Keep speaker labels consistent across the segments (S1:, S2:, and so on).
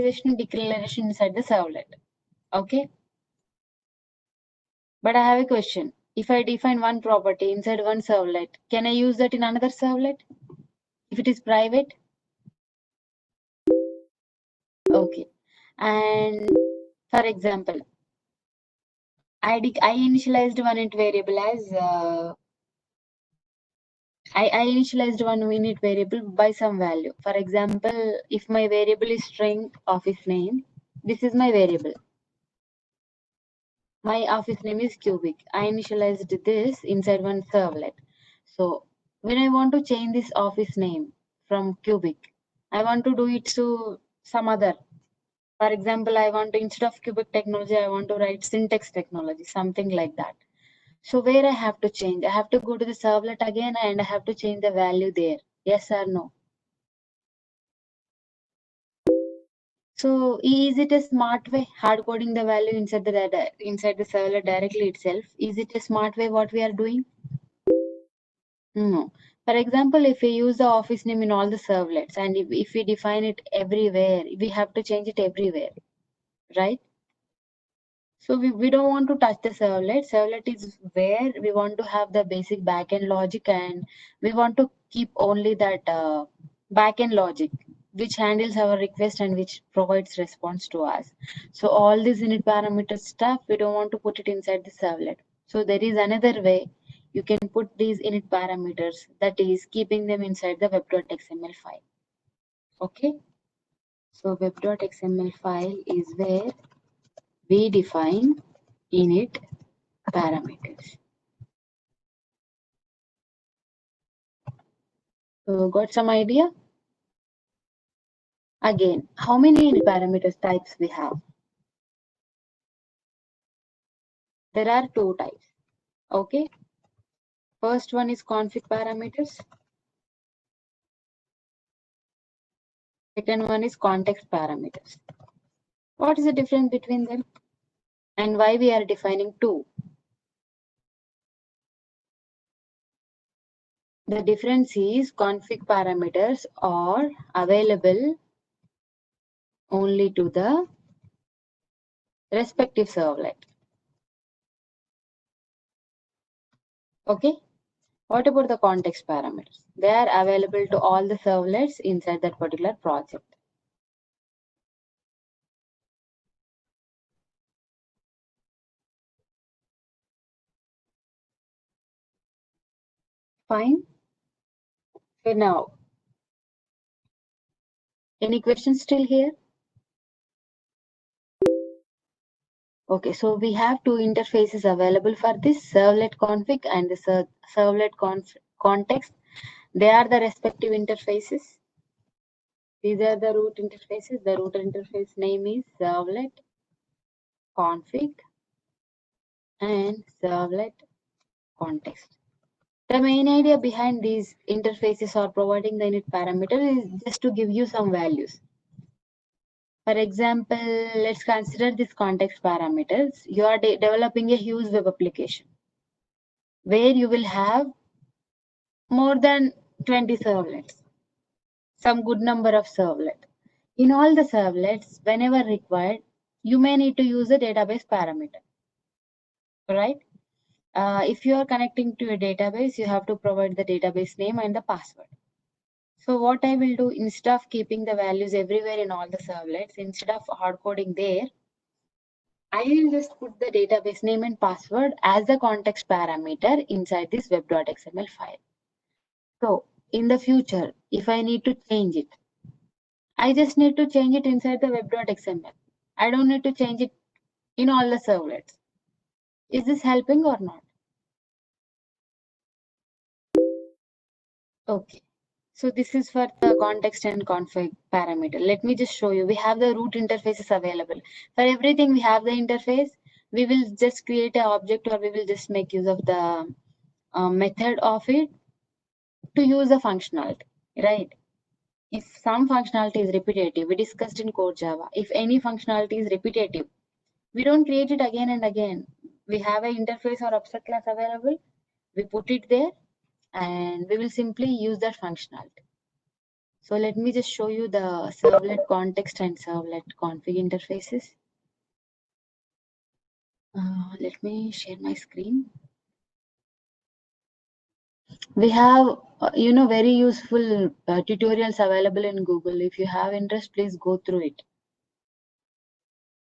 S1: declaration inside the servlet. Okay. But I have a question. If I define one property inside one servlet, can I use that in another servlet? If it is private? Okay. And for example, I initialized one int variable as I initialized one init variable by some value. For example, if my variable is string office name, this is my variable. My office name is cubic. I initialized this inside one servlet. So when I want to change this office name from cubic, I want to do it to some other. For example, I want to, instead of cubic technology, I want to write syntax technology, something like that. So where I have to change? I have to go to the servlet again and I have to change the value there. Yes or no? So is it a smart way, hard coding the value inside the data, inside the servlet directly itself? Is it a smart way what we are doing? No. For example, if we use the office name in all the servlets and if we define it everywhere, we have to change it everywhere, right? So we don't want to touch the servlet. Servlet is where we want to have the basic backend logic and we want to keep only that backend logic which handles our request and which provides response to us. So all this init parameter stuff, we don't want to put it inside the servlet. So there is another way you can put these init parameters, that is keeping them inside the web.xml file. Okay. So web.xml file is where we define init parameters. So got some idea? Again, how many init parameters types we have? There are two types. Okay. First one is config parameters. Second one is context parameters. What is the difference between them? And why we are defining two? The difference is config parameters are available only to the respective servlet. Okay. What about the context parameters? They are available to all the servlets inside that particular project. Fine. So now, any questions still here? Okay, so we have two interfaces available for this servlet config and the servlet context. They are the respective interfaces. These are the root interfaces. The root interface name is servlet config and servlet context. The main idea behind these interfaces or providing the init parameter is just to give you some values. For example, let's consider this context parameters. You are developing a huge web application where you will have more than 20 servlets, some good number of servlets. In all the servlets, whenever required, you may need to use a database parameter, right? If you are connecting to a database, you have to provide the database name and the password. So what I will do, instead of keeping the values everywhere in all the servlets, instead of hard coding there, I will just put the database name and password as the context parameter inside this web.xml file. So in the future, if I need to change it, I just need to change it inside the web.xml. I don't need to change it in all the servlets. Is this helping or not? Okay. So this is for the context and config parameter. Let me just show you. We have the root interfaces available. For everything we have the interface. We will just create an object or we will just make use of the method of it to use the functionality, right? If some functionality is repetitive, we discussed in core Java. If any functionality is repetitive, we don't create it again and again. We have an interface or abstract class available. We put it there and we will simply use that functionality. So let me just show you the servlet context and servlet config interfaces. Let me share my screen. We have, very useful tutorials available in Google. If you have interest, please go through it.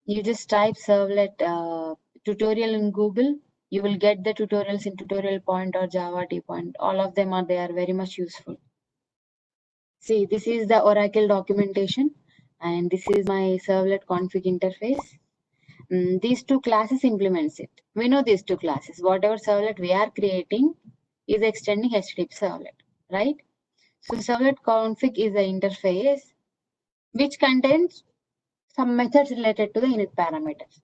S1: You just type servlet tutorial in Google. You will get the tutorials in Tutorial Point or Java T Point. All of them are there, very much useful. See, this is the Oracle documentation, and this is my servlet config interface. These two classes implements it. We know these two classes. Whatever servlet we are creating is extending HTTP servlet, right? So servlet config is the interface which contains some methods related to the init parameters.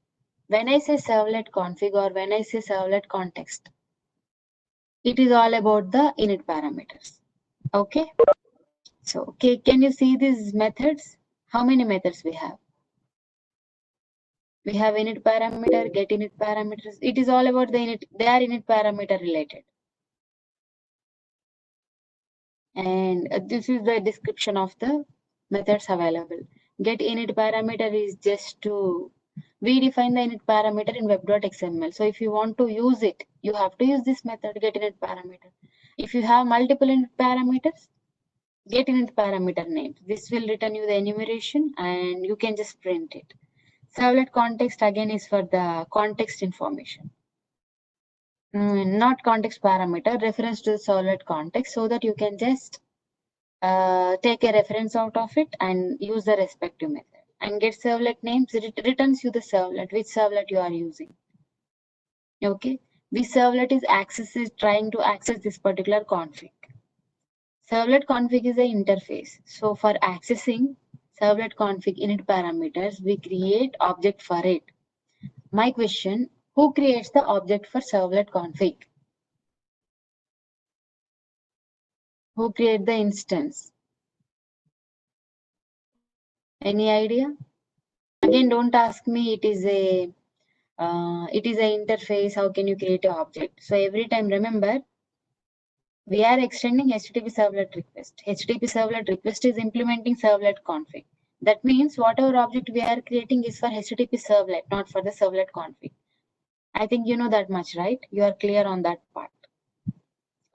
S1: When I say servlet config or when I say servlet context, it is all about the init parameters. Okay. So, okay, can you see these methods? How many methods we have? We have init parameter, get init parameters. It is all about the init. They are init parameter related. And this is the description of the methods available. Get init parameter is just to, we define the init parameter in web.xml. So if you want to use it, you have to use this method, get init parameter. If you have multiple init parameters, get init parameter names. This will return you the enumeration and you can just print it. Servlet context again is for the context information. Not context parameter, reference to the servlet context so that you can just take a reference out of it and use the respective method. And get servlet names, it returns you the servlet, which servlet you are using. Okay, this servlet is trying to access this particular config. Servlet config is an interface. So for accessing servlet config init parameters, we create object for it. My question, who creates the object for servlet config? Who create the instance? Any idea? Again, don't ask me it is an interface. How can you create an object? So every time remember, we are extending HTTP servlet request. HTTP servlet request is implementing servlet config. That means whatever object we are creating is for HTTP servlet, not for the servlet config. I think you know that much, right? You are clear on that part.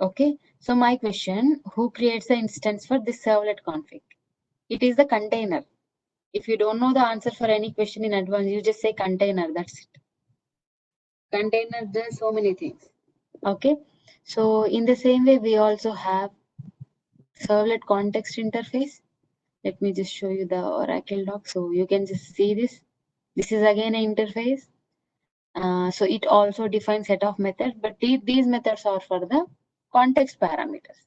S1: Okay. So my question, who creates the instance for this servlet config? It is the container. If you don't know the answer for any question in advance, you just say container. That's it. Container does so many things. Okay. So in the same way, we also have servlet context interface. Let me just show you the Oracle doc. So you can just see this. This is again an interface. So it also defines set of methods, but these methods are for the context parameters.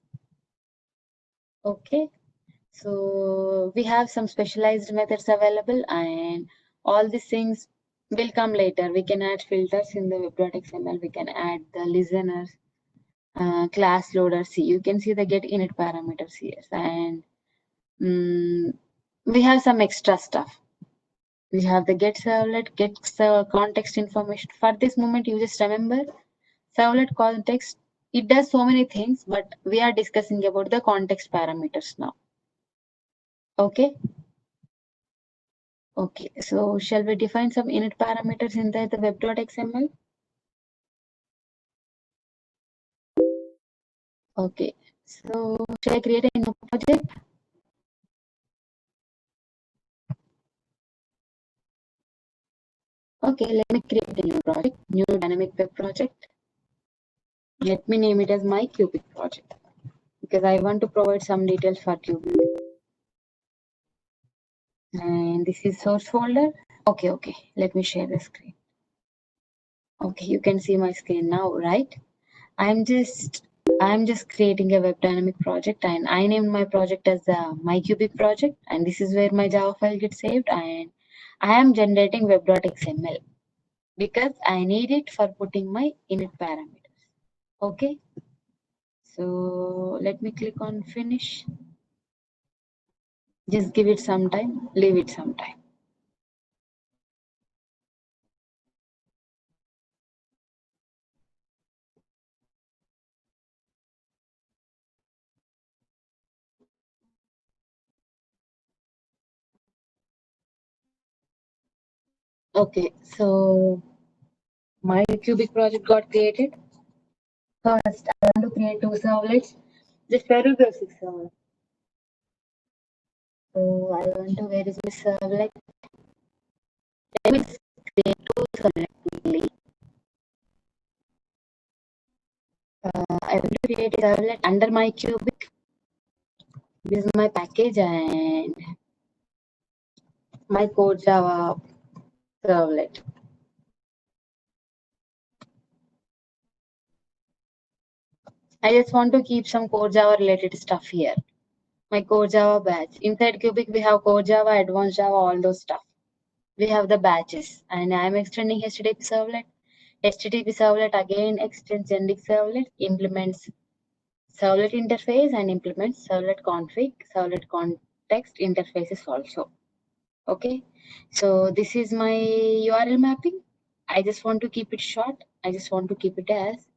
S1: Okay. So we have some specialized methods available and all these things will come later. We can add filters in the web.xml. We can add the listeners, class loader. See, you can see the get init parameters here. And we have some extra stuff. We have the get servlet, get context information. For this moment, you just remember servlet context. It does so many things, but we are discussing about the context parameters now. Okay. Okay, so shall we define some init parameters inside the web.xml? Okay, so shall I create a new project? Okay, let me create a new project, new dynamic web project. Let me name it as my Cubic project because I want to provide some details for Cubic. And this is source folder. Okay, let me share the screen. Okay, you can see my screen now, right? I'm just creating a web dynamic project and I named my project as the my cubic project, and this is where my Java file gets saved, and I am generating web.xml because I need it for putting my init parameters. Okay, so let me click on finish. Just give it some time, leave it some time. Okay, so my cubic project got created. First, I want to create two servlets. Just very basic servlet. So I want to, where is my servlet? Let me create two servlets quickly. I want to create a servlet under my cubic. This is my package and my core Java servlet. I just want to keep some core Java related stuff here. My core Java batch. Inside cubic, we have core Java, advanced Java, all those stuff. We have the batches and I'm extending HTTP servlet. HTTP servlet again extends generic servlet, implements servlet interface and implements servlet config, servlet context interfaces also. Okay, so this is my URL mapping. I just want to keep it short. I just want to keep it as,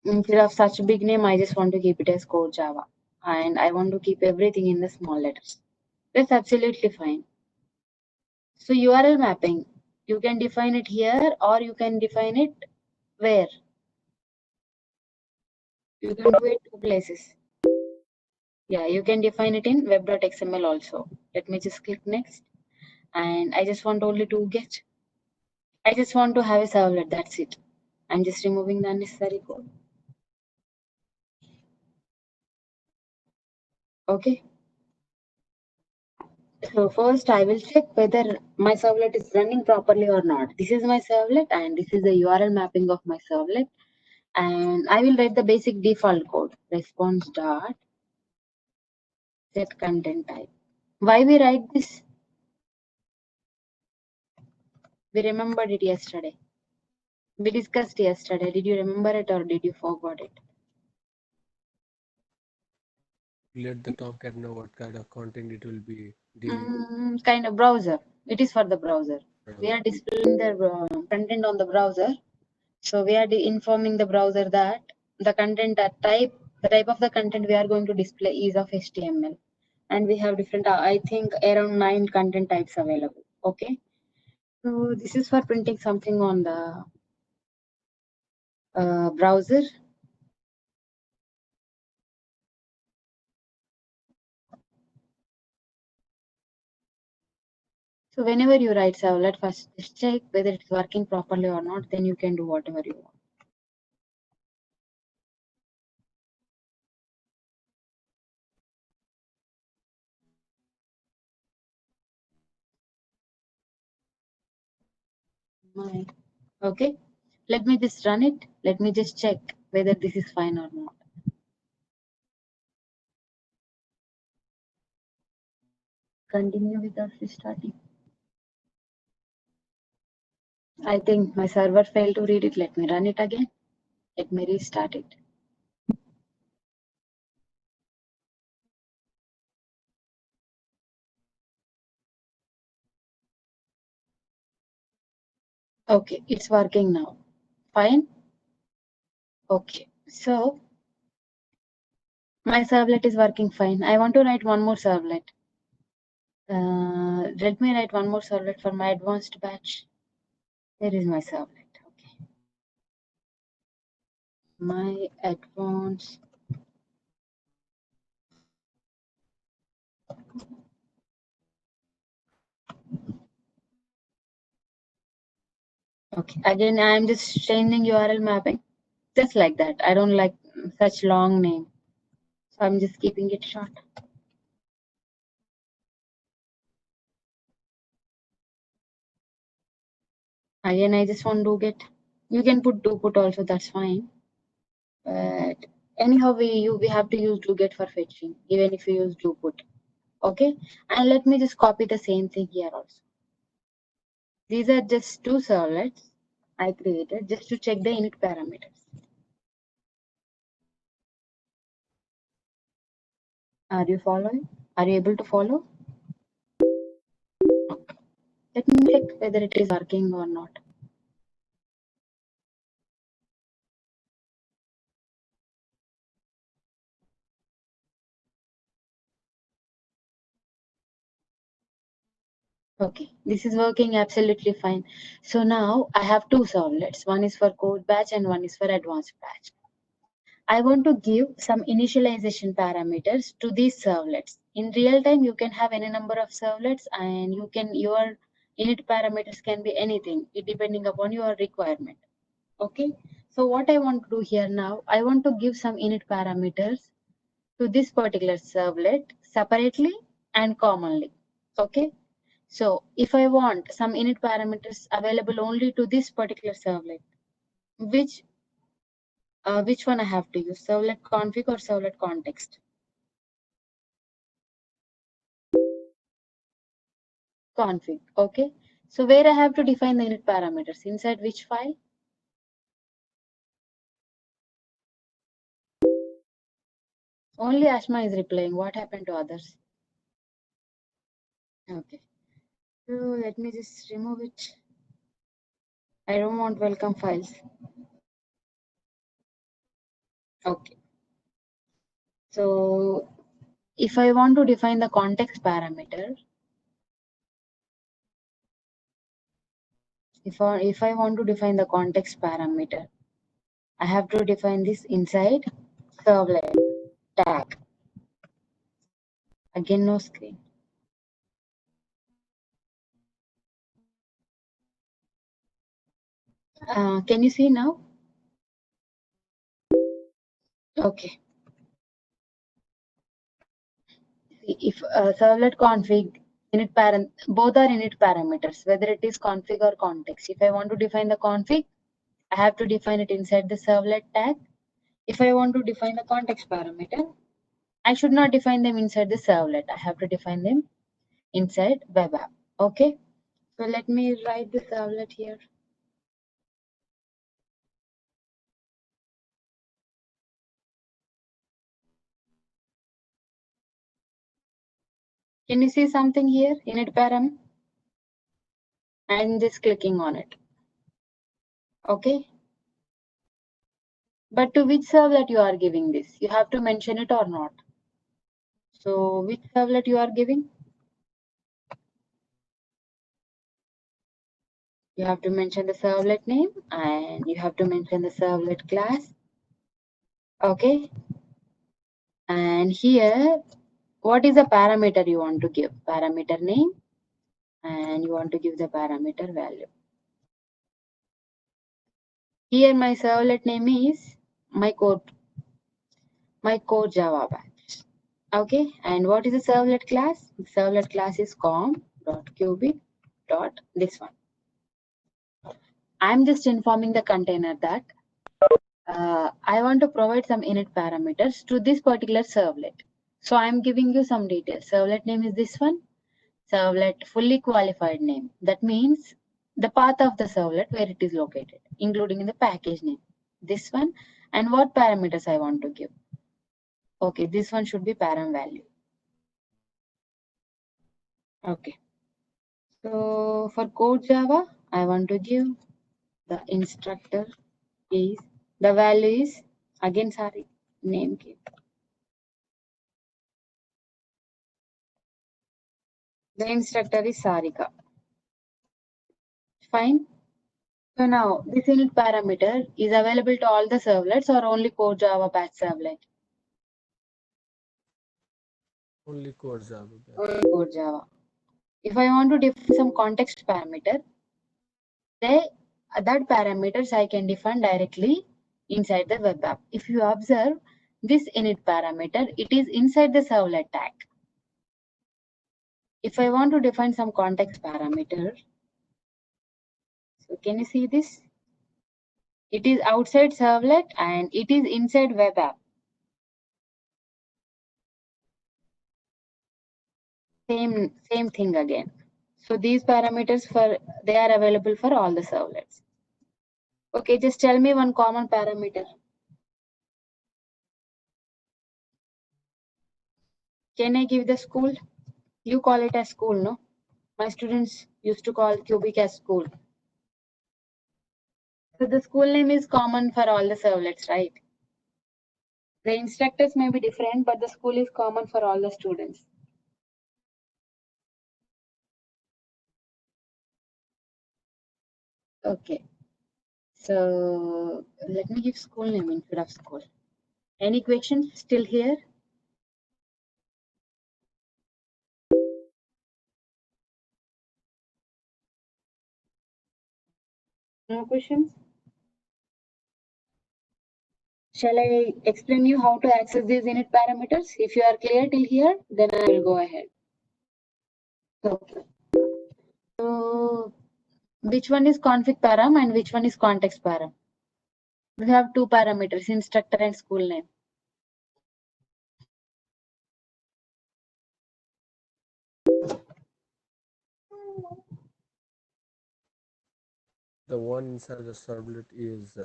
S1: instead of such a big name, I just want to keep it as core Java. And I want to keep everything in the small letters. That's absolutely fine. So URL mapping, you can define it here or you can define it where? You can do it two places. Yeah, you can define it in web.xml also. Let me just click next. And I just want only to get. I just want to have a servlet, that's it. I'm just removing the unnecessary code. Okay. So first I will check whether my servlet is running properly or not. This is my servlet and this is the URL mapping of my servlet. And I will write the basic default code. Response dot set content type. Why we write this? We remembered it yesterday. We discussed yesterday. Did you remember it or did you forget it?
S2: Let the Tomcat know what kind of content it will be dealing
S1: Kind of browser. It is for the browser. We
S2: with.
S1: are displaying the content on the browser. So we are informing the browser that the content the type of the content we are going to display is of HTML. And we have different, I think around 9 content types available. Okay. So this is for printing something on the browser. So whenever you write servlet, first just check whether it's working properly or not. Then you can do whatever you want. Okay. Let me just run it. Let me just check whether this is fine or not. Continue without restarting. I think my server failed to read it. Let me run it again. Let me restart it. Okay, it's working now. Fine. Okay, so my servlet is working fine. I want to write one more servlet. Let me write one more servlet for my advanced batch. There is my servlet. Okay, my advanced. Okay, again, I am just changing URL mapping. Just like that. I don't like such long name. So I'm just keeping it short. Again, I just want to get, you can put do put also, that's fine. But anyhow, we have to use do get for fetching, even if we use do put. Okay, and let me just copy the same thing here also. These are just two servlets I created just to check the init parameters. Are you following? Are you able to follow? Let me check whether it is working or not. Okay, This is working absolutely fine. So now I have two servlets. One is for code batch and one is for advanced batch. I want to give some initialization parameters to these servlets. In real time, you can have any number of servlets and your init parameters can be anything, it depending upon your requirement. Okay. So what I want to do here now, I want to give some init parameters to this particular servlet separately and commonly. Okay. So if I want some init parameters available only to this particular servlet, which which one I have to use, servlet config or servlet context? Config. Okay. So where I have to define the init parameters, inside which file? Only Ashma is replying. What happened to others? Okay. So let me just remove it. I don't want welcome files. Okay. So if I want to define the context parameter, if I want to define the context parameter, I have to define this inside servlet tag. Again, no screen. Can you see now? Okay. If servlet config init parent, both are init parameters, whether it is config or context. If I want to define the config, I have to define it inside the servlet tag. If I want to define the context parameter, I should not define them inside the servlet. I have to define them inside web app. Okay. So let me write the servlet here. Can you see something here? Init param. I'm just clicking on it. Okay. But to which servlet you are giving this? You have to mention it or not. So which servlet you are giving? You have to mention the servlet name and you have to mention the servlet class. Okay. And here, what is the parameter you want to give? Parameter name, and you want to give the parameter value. Here my servlet name is my core Java batch. Okay. And what is the servlet class? The servlet class is com.cubic dot this one. I'm just informing the container that I want to provide some init parameters to this particular servlet. So I'm giving you some details. Servlet name is this one. Servlet fully qualified name. That means the path of the servlet where it is located, including in the package name. This one, and what parameters I want to give. Okay, this one should be param value. Okay. So for code Java, I want to give the instructor is the value is again sorry name key. The instructor is Sarika. Fine. So now this init parameter is available to all the servlets or only core Java batch servlet?
S2: Only core Java batch.
S1: Only core Java. If I want to define some context parameter, they that parameters I can define directly inside the web app. If you observe this init parameter, it is inside the servlet tag. If I want to define some context parameter, so can you see this? It is outside servlet and it is inside web app. Same thing again. So these parameters they are available for all the servlets. Okay, just tell me one common parameter. Can I give the school? You call it as school, no? My students used to call cubic as school. So the school name is common for all the servlets, right? The instructors may be different, but the school is common for all the students. Okay. So let me give school name instead of school. Any questions still here? No questions? Shall I explain you how to access these init parameters? If you are clear till here, then I will go ahead. Okay. So which one is config param and which one is context param? We have two parameters, instructor and school name.
S2: The one inside the servlet is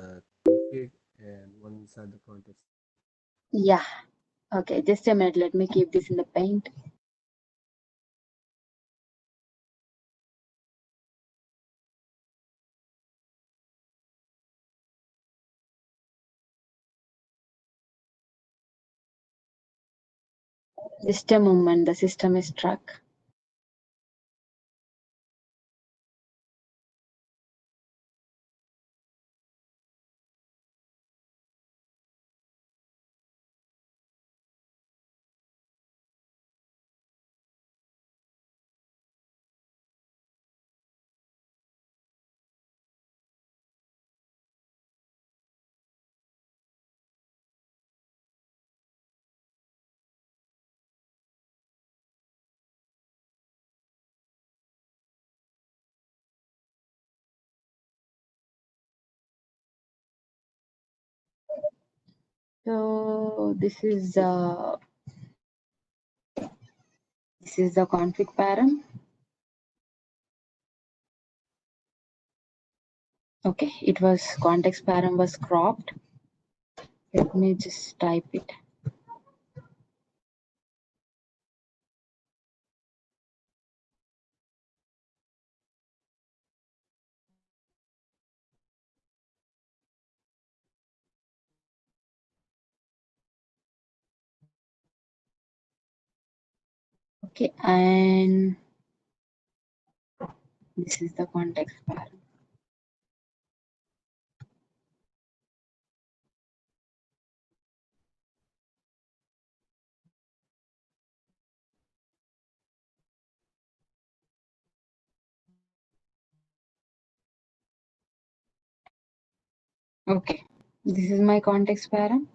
S2: config and one inside the context.
S1: Yeah. Okay, just a minute. Let me keep this in the paint. Just a moment. The system is stuck. So this is the config param. Okay, it was context param was cropped. Let me just type it. Okay, and this is the context param. Okay, this is my context param.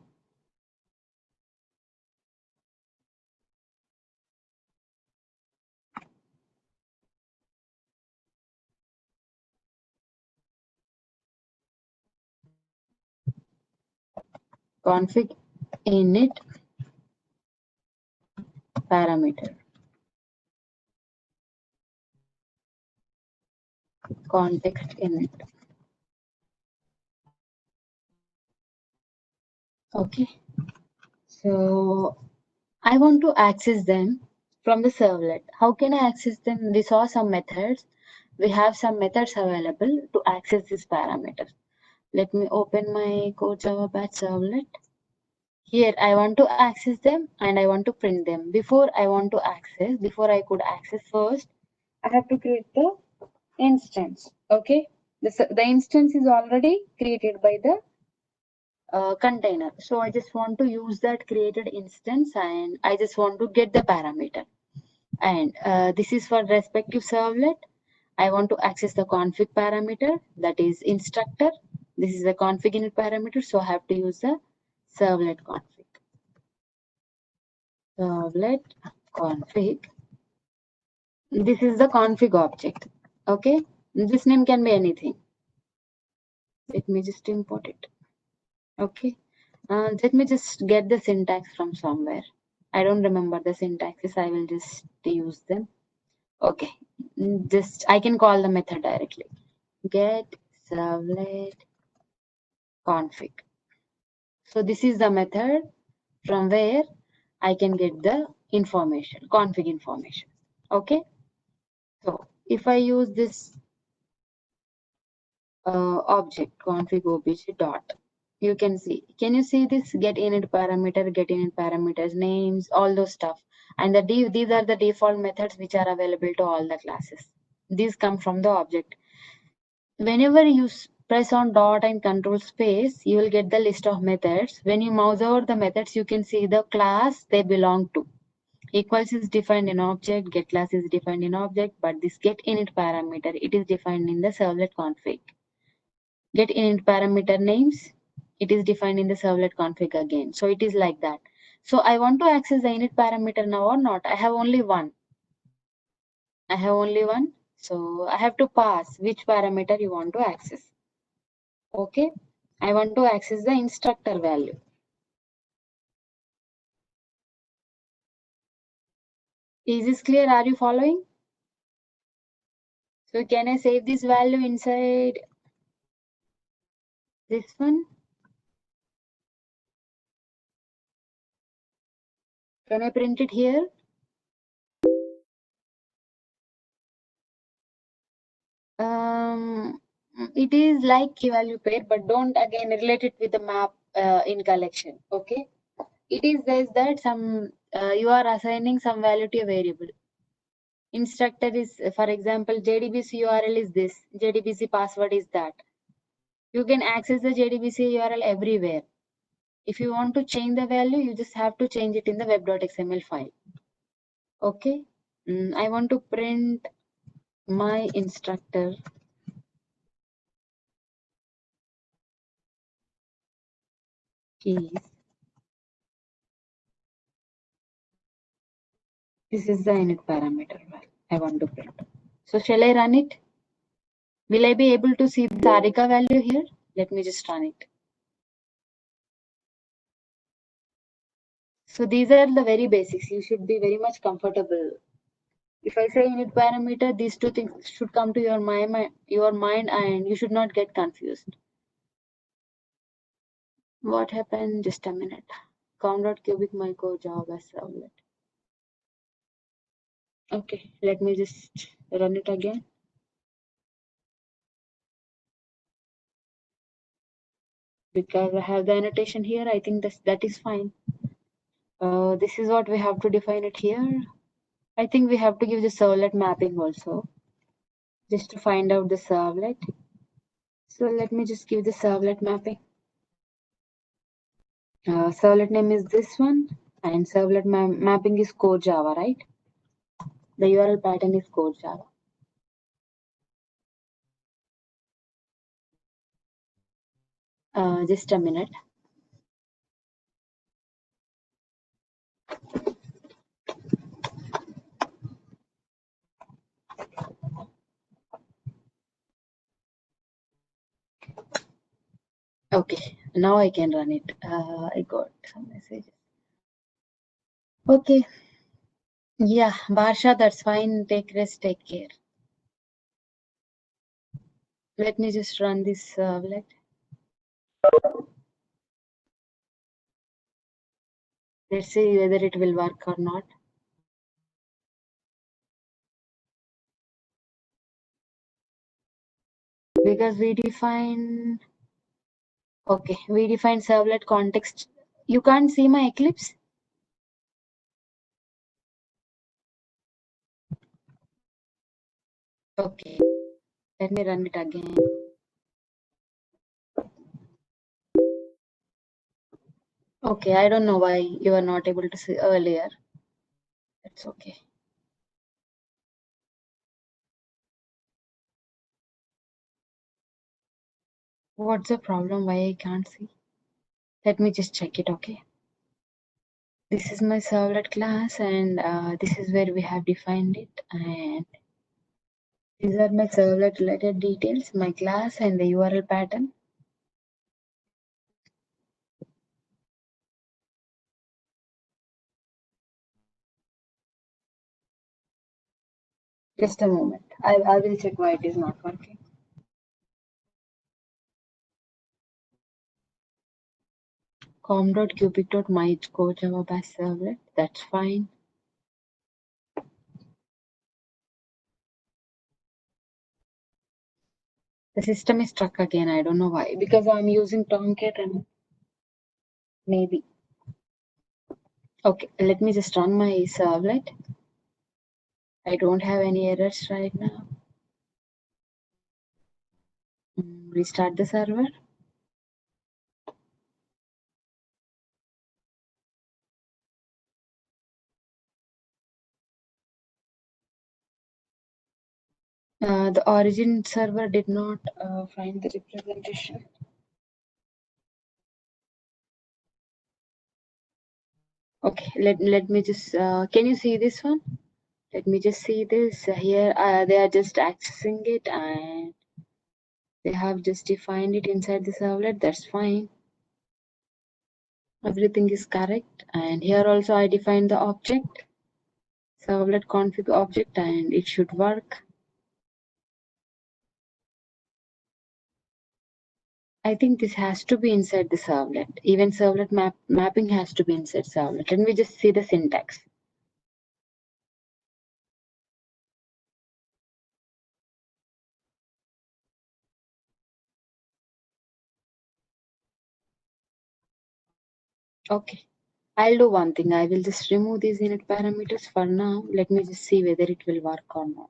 S1: Config init parameter. Context init. Okay, so I want to access them from the servlet. How can I access them? We saw some methods. We have some methods available to access these parameters. Let me open my code Java batch servlet. Here I want to access them and I want to print them. Before I could access first, I have to create the instance. Okay, the instance is already created by the container. So I just want to use that created instance and I just want to get the parameter. And this is for respective servlet. I want to access the config parameter, that is instructor. This is the config init parameter, so I have to use the servlet config. Servlet config. This is the config object. Okay, this name can be anything. Let me just import it. Okay, let me just get the syntax from somewhere. I don't remember the syntaxes. I will just use them. Okay, just I can call the method directly. Get servlet config. So this is the method from where I can get the information, config information. Okay, so if I use this object config obj dot, you can see. Can you see this get init parameter, get init parameters, names, all those stuff, and these are the default methods which are available to all the classes. These come from the object. Whenever you press on dot and control space, you will get the list of methods. When you mouse over the methods, you can see the class they belong to. Equals is defined in object, get class is defined in object, but this get init parameter, it is defined in the servlet config. Get init parameter names, it is defined in the servlet config again. So it is like that. So I want to access the init parameter now or not. I have only one. So I have to pass which parameter you want to access. Okay. I want to access the instructor value. Is this clear? Are you following? So can I save this value inside this one? Can I print it here? It is like key value pair, but don't again relate it with the map in collection. Okay. It is this that some you are assigning some value to a variable. Instructor is, for example, JDBC URL is this. JDBC password is that. You can access the JDBC URL everywhere. If you want to change the value, you just have to change it in the web.xml file. Okay. I want to print my instructor keys. This is the init parameter I want to print. So shall I run it? Will I be able to see the Sarika value here? Let me just run it. So these are the very basics. You should be very much comfortable. If I say init parameter, these two things should come to your mind and you should not get confused. What happened? Just a minute. Com.cubic micro Java servlet. Okay, let me just run it again. Because I have the annotation here, I think that is fine. This is what we have to define it here. I think we have to give the servlet mapping also, just to find out the servlet. So let me just give the servlet mapping. Servlet name is this one, and servlet mapping is core Java, right? The URL pattern is core Java. Just a minute. Okay, now I can run it. I got some messages. Okay. Yeah, Barsha, that's fine. Take rest, take care. Let me just run this servlet. Let's see whether it will work or not. Because we define, okay, we define servlet context. You can't see my Eclipse? Okay, let me run it again. Okay, I don't know why you were not able to see earlier. It's okay. What's the problem? Why I can't see? Let me just check it, okay? This is my servlet class and this is where we have defined it, and these are my servlet related details, my class and the URL pattern. Just a moment. I will check why it is not working. com.cubic.myCodeJava bash servlet. That's fine. The system is stuck again. I don't know why. Because I'm using Tomcat and maybe. Okay, let me just run my servlet. I don't have any errors right now. Restart the server. The origin server did not find the representation. Okay, let me just, can you see this one? Let me just see this here. They are just accessing it and they have just defined it inside the servlet. That's fine. Everything is correct. And here also I defined the object, servlet config object, and it should work. I think this has to be inside the servlet. Even servlet mapping has to be inside servlet. Let me just see the syntax. Okay. I'll do one thing. I will just remove these init parameters for now. Let me just see whether it will work or not.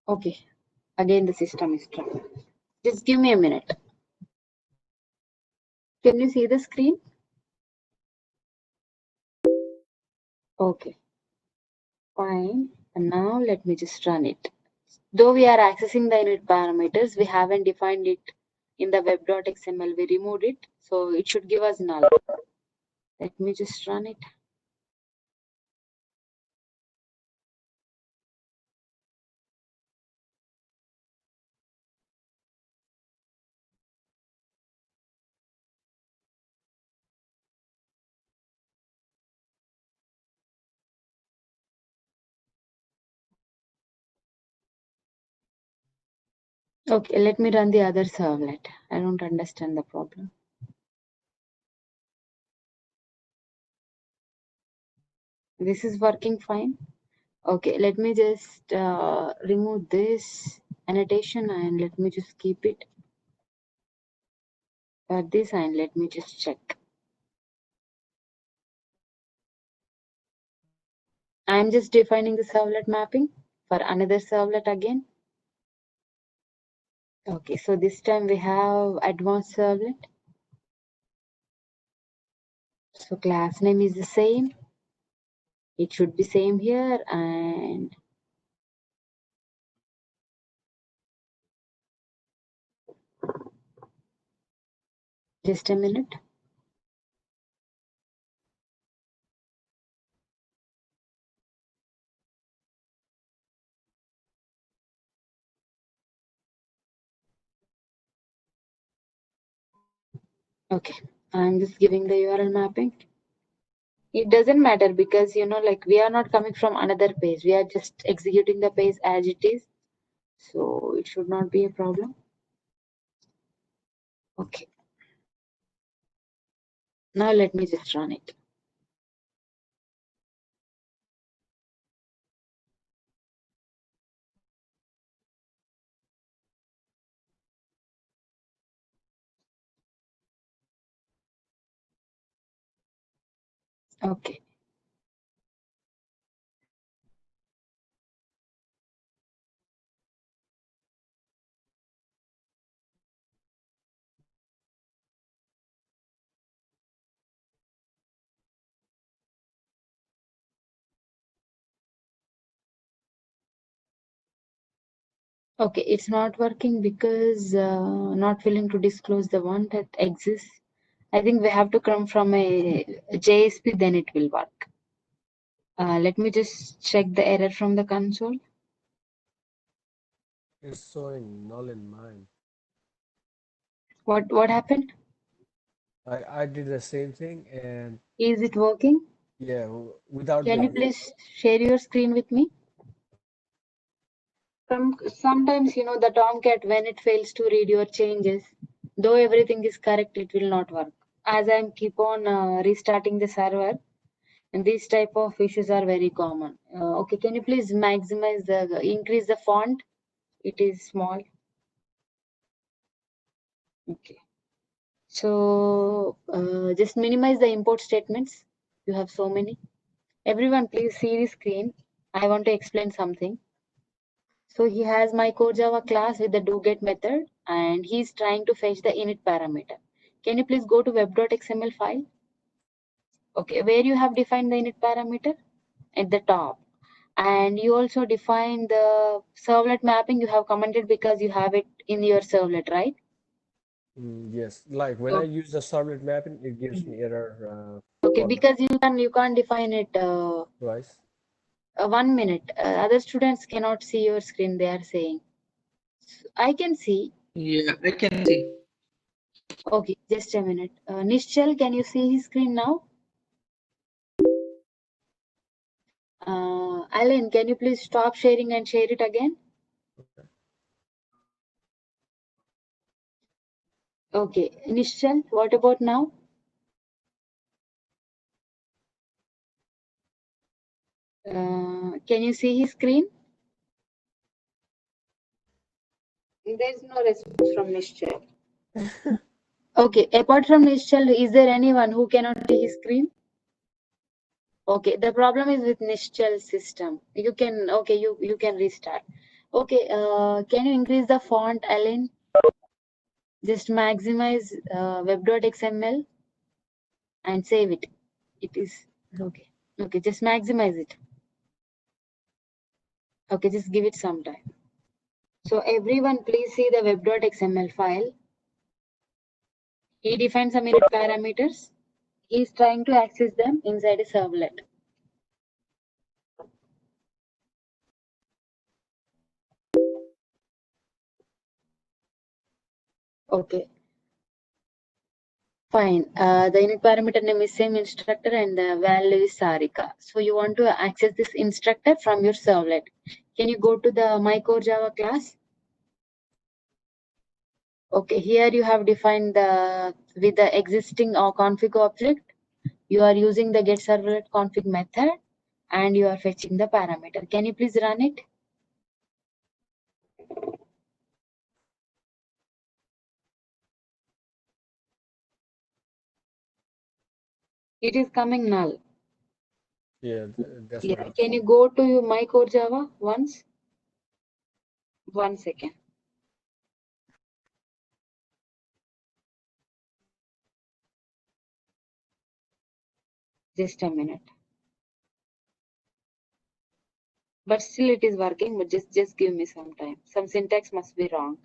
S1: Okay. Again, the system is trying. Just give me a minute. Can you see the screen? Okay. Fine. And now let me just run it. Though we are accessing the init parameters, we haven't defined it in the web.xml. We removed it. So it should give us null. Let me just run it. Okay, let me run the other servlet. I don't understand the problem. This is working fine. Okay, let me just remove this annotation and let me just keep it for this and let me just check. I'm just defining the servlet mapping for another servlet again. Okay, so this time we have advanced servlet. So class name is the same. It should be same here and just a minute. Okay, I'm just giving the URL mapping. It doesn't matter because like we are not coming from another page. We are just executing the page as it is. So it should not be a problem. Okay. Now let me just run it. Okay. Okay, it's not working because not willing to disclose the one that exists. I think we have to come from a JSP, then it will work. Let me just check the error from the console.
S2: It's showing null in mine.
S1: What happened?
S2: I did the same thing and
S1: Is it working?
S2: yeah, without
S1: Can you
S2: the
S1: please share your screen with me? Sometimes the Tomcat, when it fails to read your changes, though everything is correct, it will not work. As I'm keep on restarting the server, and these type of issues are very common. Okay, can you please maximize increase the font? It is small. Okay. So just minimize the import statements. You have so many. Everyone, please see the screen. I want to explain something. So he has my core Java class with the doGet method, and he's trying to fetch the init parameter. Can you please go to web.xml file? Okay, where you have defined the init parameter? At the top. And you also define the servlet mapping you have commented because you have it in your servlet, right?
S2: Yes, like when I use the servlet mapping, it gives me error
S1: Okay,
S2: for the
S1: because you can't define it.
S2: device.
S1: 1 minute. Other students cannot see your screen. They are saying. I can see.
S3: Yeah, I can see.
S1: Okay, just a minute. Nishchal, can you see his screen now? Alan, can you please stop sharing and share it again? Okay, Nishchal, what about now? Can you see his screen? There's no response from Nishchal. Okay, apart from Nishchal, is there anyone who cannot see his screen? Okay, the problem is with Nishchal's system. You can, okay, you can restart. Okay, can you increase the font, Alan? Just maximize web.xml and save it. It is okay. Okay, just maximize it. Okay, just give it some time. So everyone, please see the web.xml file. He defined some init parameters. He is trying to access them inside a servlet. Okay, fine. The init parameter name is same instructor and the value is Sarika. So you want to access this instructor from your servlet. Can you go to the my core Java class? Okay, here you have defined the with the existing or config object. You are using the get servlet config method and you are fetching the parameter. Can you please run it? It is coming null.
S2: Yeah, that's what
S1: Yeah.
S2: I'm
S1: Can you
S2: seeing.
S1: go to your my core Java once? 1 second. Just a minute. But still it is working, but just give me some time. Some syntax must be wrong.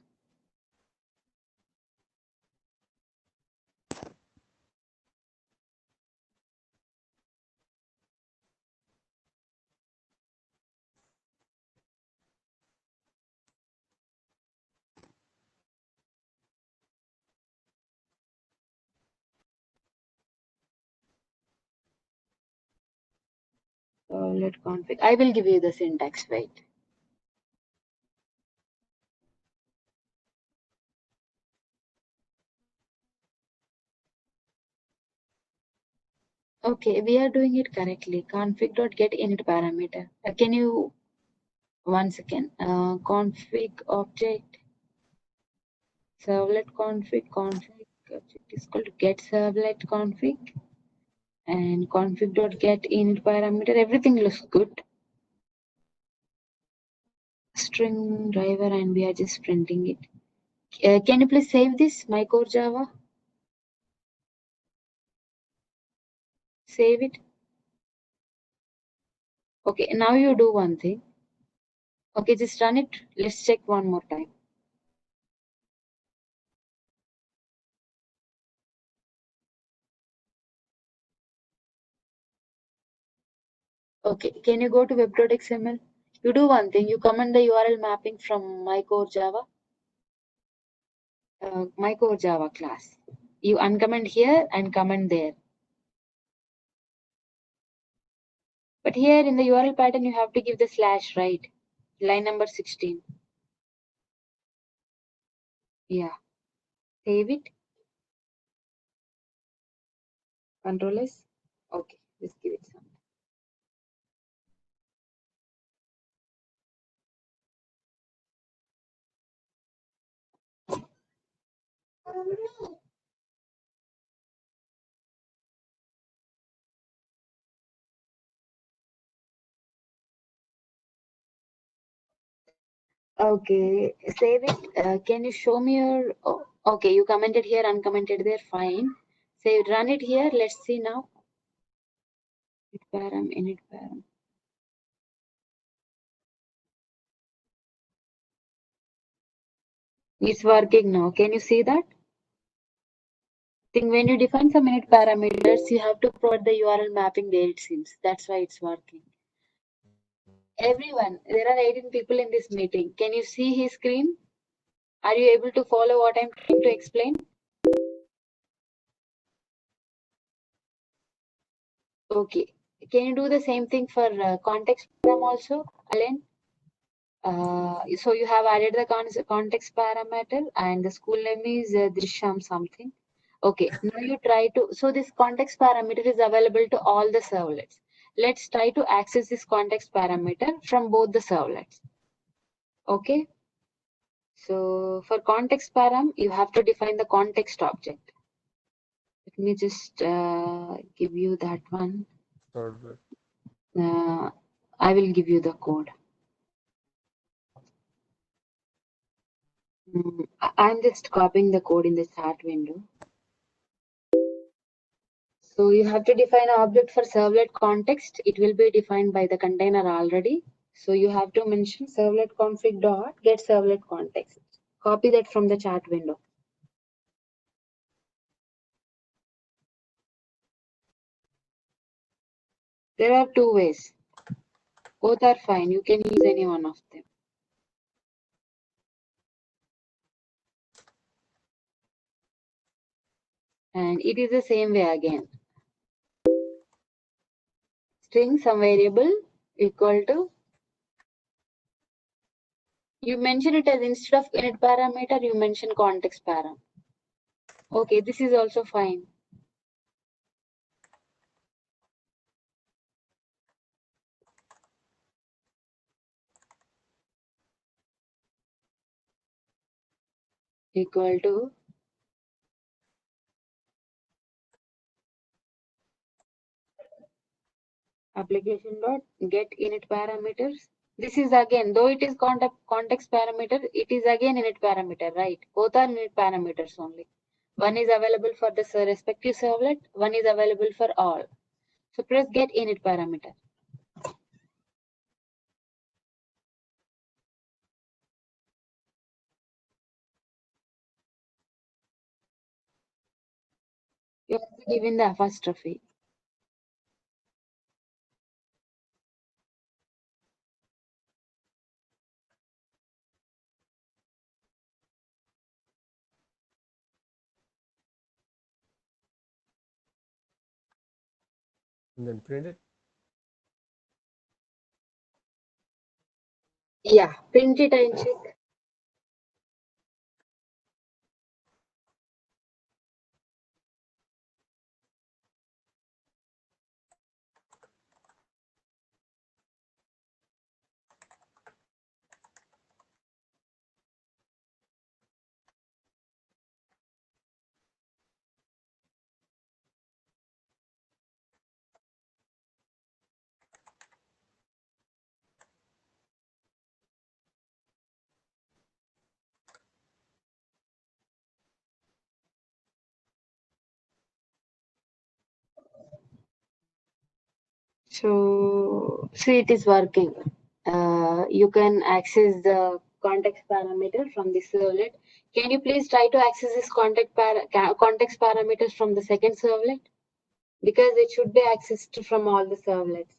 S1: Let config. I will give you the syntax. Wait. Okay, we are doing it correctly. Config.get init parameter. Can you 1 second? Config object servlet config object is called get servlet config and config.get init parameter. Everything looks good. String driver and we are just printing it. Can you please save this my core Java? Save it. Okay, now you do one thing. Okay, just run it. Let's check one more time. Okay, can you go to web.xml? You do one thing. You comment the URL mapping from my core Java, my core Java class. You uncomment here and comment there. But here in the URL pattern, you have to give the slash, right? Line number 16. Yeah. Save it. Control S. Okay, just give it some. Okay, save it. Can you show me your? Oh, okay, you commented here, uncommented there. Fine. Save. Run it here. Let's see now. Init param. Init param. It's working now. Can you see that? Think when you define some init parameters, you have to provide the URL mapping there. It seems that's why it's working. Everyone, there are 18 people in this meeting. Can you see his screen? Are you able to follow what I'm trying to explain? Okay. Can you do the same thing for context param also, Alan? So you have added the context parameter and the school name is Drishyam something. Okay, now you try to, so this context parameter is available to all the servlets. Let's try to access this context parameter from both the servlets. Okay, so for context param, you have to define the context object. Let me just give you that one.
S2: Server.
S1: I will give you the code. I'm just copying the code in the chat window. So you have to define an object for servlet context. It will be defined by the container already. So you have to mention servlet config dot get servlet context. Copy that from the chat window. There are two ways. Both are fine. You can use any one of them. And it is the same way again. String some variable equal to, you mention it as instead of init parameter, you mention context param. Okay, this is also fine. Equal to application dot get init parameters. This is again, though it is context parameter, it is again init parameter, right? Both are init parameters only. One is available for the respective servlet, one is available for all. So press get init parameter. You have to give in the apostrophe.
S2: And then print it.
S1: Yeah, print it and check. So see, it is working. You can access the context parameter from the servlet. Can you please try to access this context parameters from the second servlet? Because it should be accessed from all the servlets.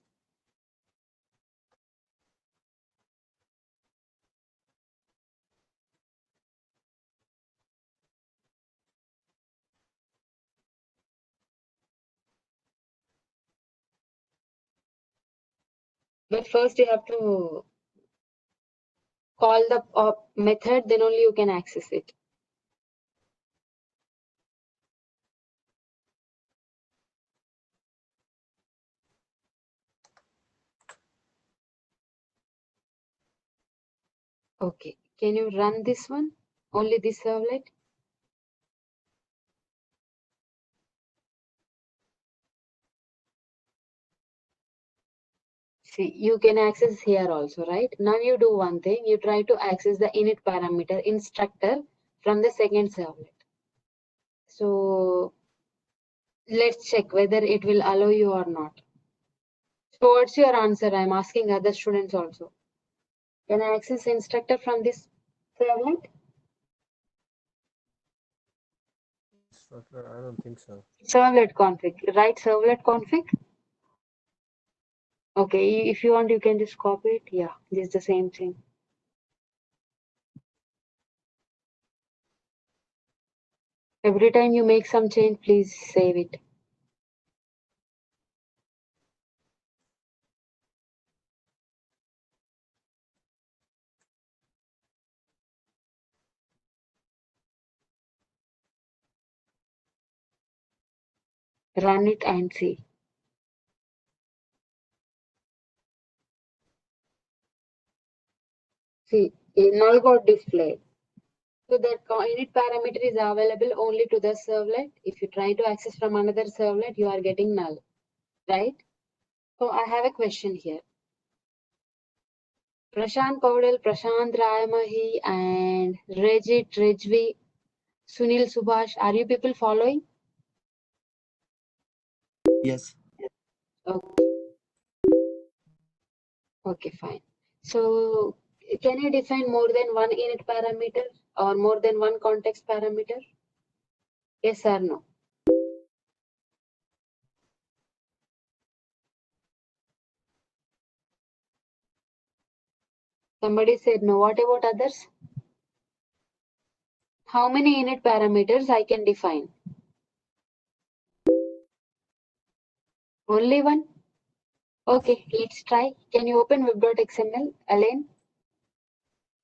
S1: But first you have to call the method, then only you can access it. Okay, can you run this one? Only this servlet? See, you can access here also, right? Now you do one thing. You try to access the init parameter instructor from the second servlet. So let's check whether it will allow you or not. So what's your answer? I'm asking other students also. Can I access instructor from this servlet?
S2: Instructor, I don't think so.
S1: Servlet config, right? Servlet config. Okay, if you want, you can just copy it. Yeah, this is the same thing. Every time you make some change, please save it. Run it and see. See, null got displayed. So that init parameter is available only to the servlet. If you try to access from another servlet, you are getting null, right? So I have a question here. Prashant Kaudal, Prashant Rayamahi, and Rejit, Rejvi, Sunil Subhash, are you people following?
S3: Yes.
S1: Okay, okay, fine. So can you define more than one init parameter or more than one context parameter? Yes or no? Somebody said no. What about others? How many init parameters I can define? Only one? Okay, let's try. Can you open web.xml, Elaine?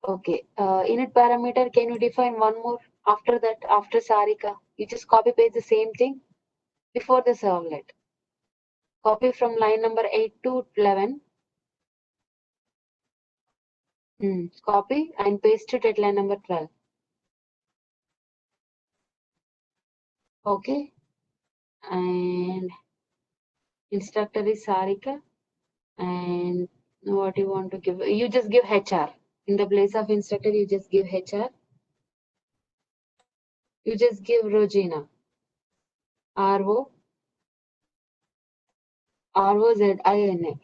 S1: Okay, init parameter, can you define one more after that, after Sarika? You just copy paste the same thing before the servlet. Copy from line number 8 to 11. Copy and paste it at line number 12. Okay, and instructor is Sarika. And what you want to give? You just give HR. In the place of instructor, you just give HR. You just give Rogina. RO, ROZINA.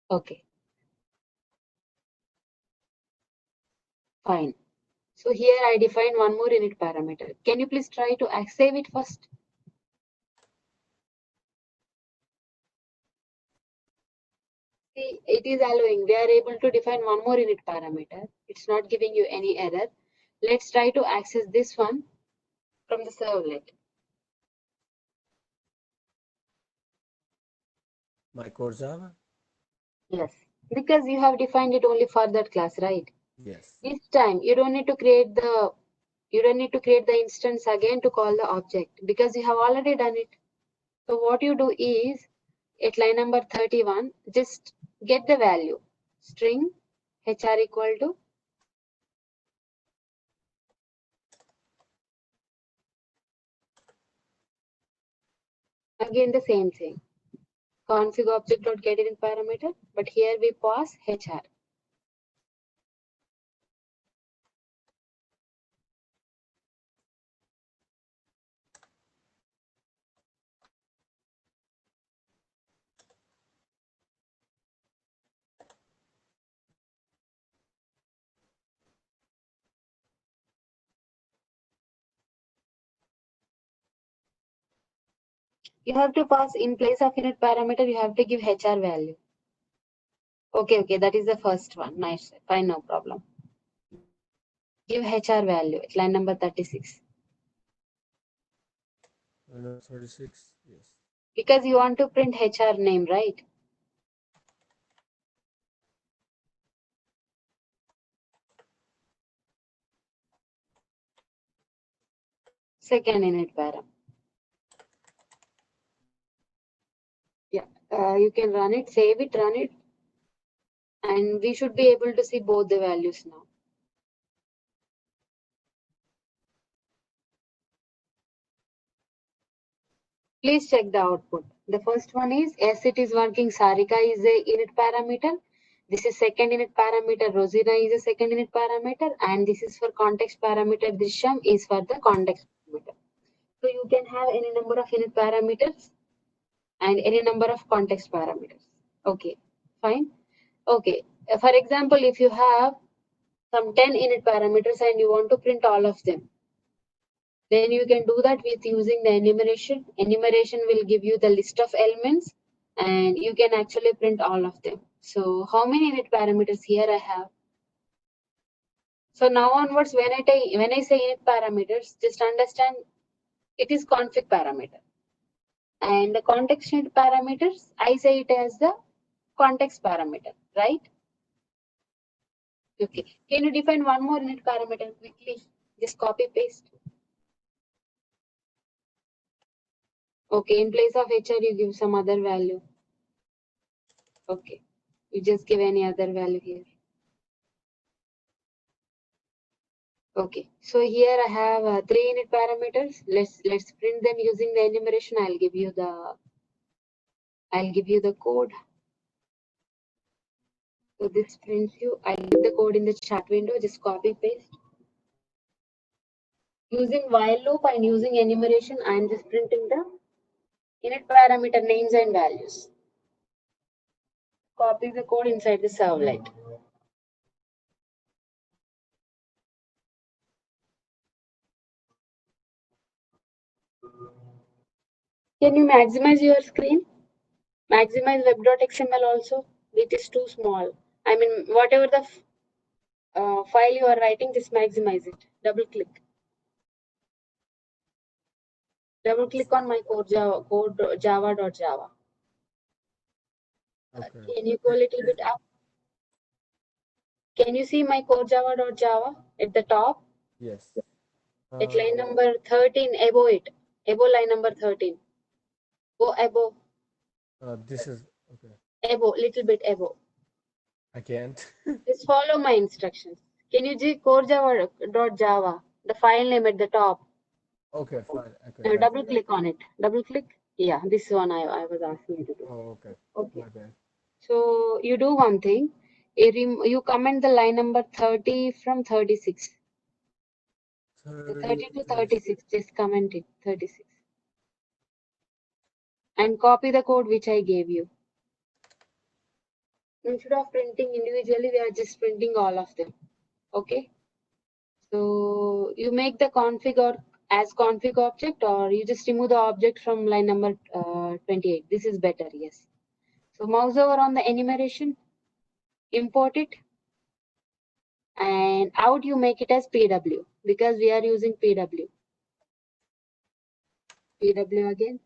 S1: Okay, fine. So here I define one more init parameter. Can you please try to save it first? See, it is allowing. We are able to define one more init parameter. It's not giving you any error. Let's try to access this one from the servlet.
S2: My core Java?
S1: Yes, because you have defined it only for that class, right?
S2: Yes.
S1: This time you don't need to create the instance again to call the object because you have already done it. So what you do is at line number 31, just get the value string HR equal to again the same thing. Config object dot get in parameter, but here we pass HR. You have to pass in place of init parameter, you have to give HR value. Okay, that is the first one. Nice, fine, no problem. Give HR value at line number 36.
S2: I know 36. Yes.
S1: Because you want to print HR name, right? Second init param. Yeah, you can run it, save it, run it, and we should be able to see both the values now. Please check the output. The first one is yes, it is working. Sarika is a unit parameter. This is second unit parameter. Rosina is a second unit parameter, and this is for context parameter. Drishyam is for the context parameter. So you can have any number of unit parameters and any number of context parameters. Okay, fine. Okay, for example, if you have some 10 unit parameters and you want to print all of them, then you can do that with using the enumeration. Enumeration will give you the list of elements and you can actually print all of them. So how many unit parameters here I have? So now onwards, when I say unit parameters, just understand it is config parameter. And the context unit parameters, I say it as the context parameter, right? Okay. Can you define one more unit parameter quickly? Just copy paste. Okay. In place of HR, you give some other value. Okay. You just give any other value here. Okay. So here I have three unit parameters. Let's print them using the enumeration. I'll give you the code. So this prints you. I give the code in the chat window. Just copy paste. Using while loop and using enumeration, I am just printing the unit parameter names and values. Copy the code inside the servlet. Can you maximize your screen? Maximize web.xml also. It is too small. I mean, whatever the file you are writing, just maximize it. Double click. Double click on my code java.java.
S2: Okay.
S1: Can you go a little bit up? Can you see my code java.java at the top?
S2: Yes.
S1: At
S2: Uh,
S1: line number 13, above it. Above line number 13. Go above.
S2: this is okay.
S1: Above, little bit above.
S2: I can't.
S1: Just follow my instructions. Can you see core java.java? The file name at the top.
S2: Okay, fine. Okay, got
S1: Double
S2: it.
S1: click on it. Double click. Yeah, this one I was asking you to do.
S2: Oh, okay.
S1: Okay.
S2: My bad.
S1: So you do one thing. You comment the line number 30 from 36. The 30 to
S2: 36.
S1: 36. Just comment it. 36. And copy the code which I gave you. Instead of printing individually, we are just printing all of them. Okay. So you make the config or as config object, or you just remove the object from line number 28. This is better. Yes. So mouse over on the enumeration, import it, and out you make it as PW because we are using PW. PW again.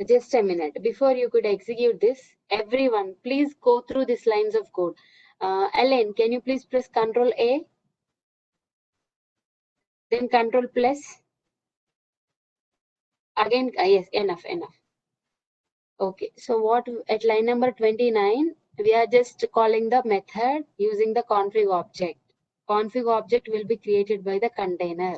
S1: Just a minute. Before you could execute this, everyone, please go through these lines of code. Ellen, can you please press Control A, then Control plus. Again, yes, enough. Okay, so what at line number 29, we are just calling the method using the config object. Config object will be created by the container.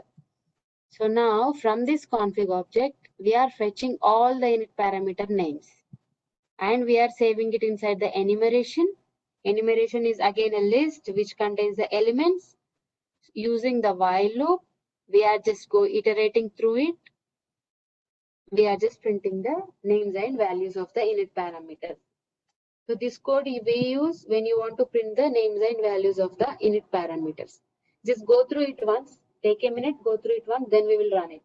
S1: So now from this config object, we are fetching all the init parameter names and we are saving it inside the enumeration. Enumeration is again a list which contains the elements. Using the while loop, we are just iterating through it. We are just printing the names and values of the init parameters. So this code we use when you want to print the names and values of the init parameters. Just go through it once, take a minute, go through it once, then we will run it.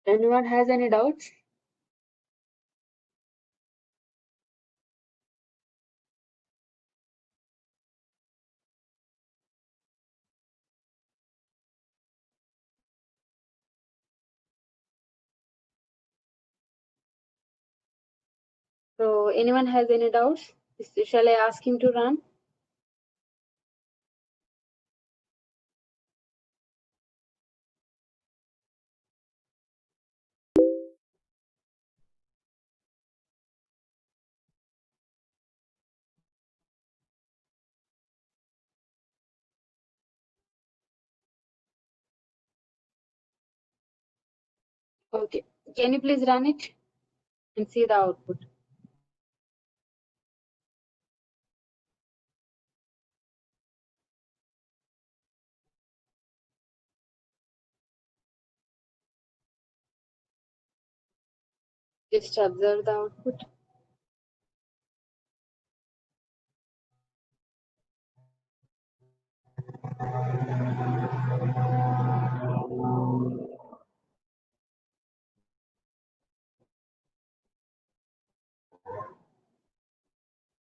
S1: Anyone has any doubts? So anyone has any doubts? Shall I ask him to run? Okay. Can you please run it and see the output? Just observe the output.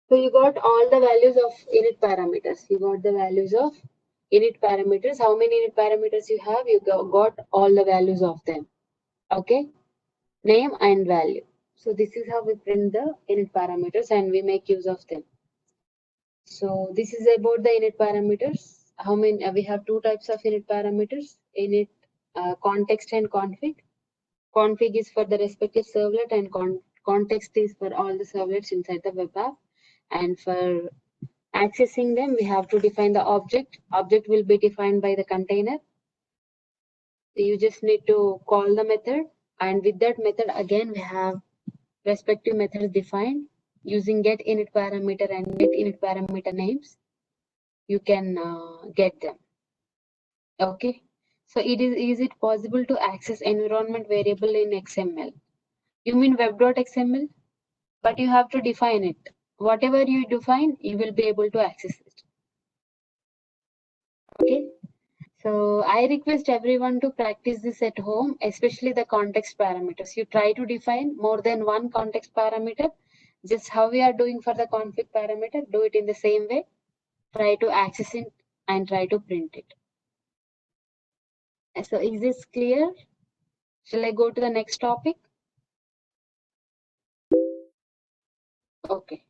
S1: So you got all the values of init parameters. You got the values of init parameters. How many init parameters you have? You got all the values of them. Okay. Name and value. So this is how we print the init parameters and we make use of them. So this is about the init parameters. How many? We have two types of init parameters: init context and config. Config is for the respective servlet, and context is for all the servlets inside the web app. And for accessing them, we have to define the object. Object will be defined by the container. You just need to call the method, and with that method, again, we have respective methods defined using get init parameter and get init parameter names. You can get them. Okay. So is it possible to access environment variable in XML? You mean web.xml? But you have to define it. Whatever you define, you will be able to access it. Okay. So I request everyone to practice this at home, especially the context parameters. You try to define more than one context parameter. Just how we are doing for the config parameter, do it in the same way. Try to access it and try to print it. So is this clear? Shall I go to the next topic? Okay.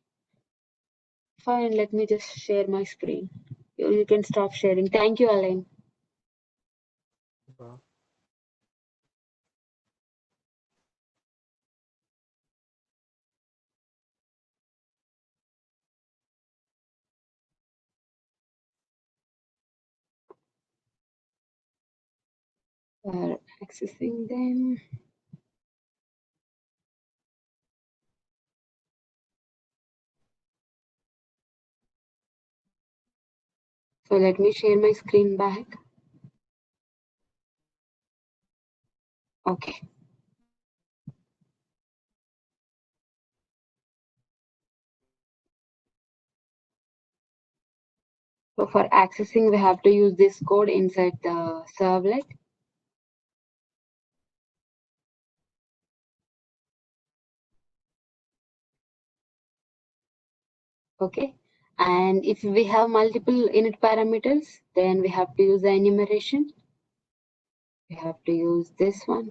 S1: Fine, let me just share my screen. You can stop sharing. Thank you, Alain.
S2: Uh,
S1: For accessing them. So let me share my screen back. Okay. So for accessing, we have to use this code inside the servlet. Okay. And if we have multiple init parameters, then we have to use the enumeration. We have to use this one.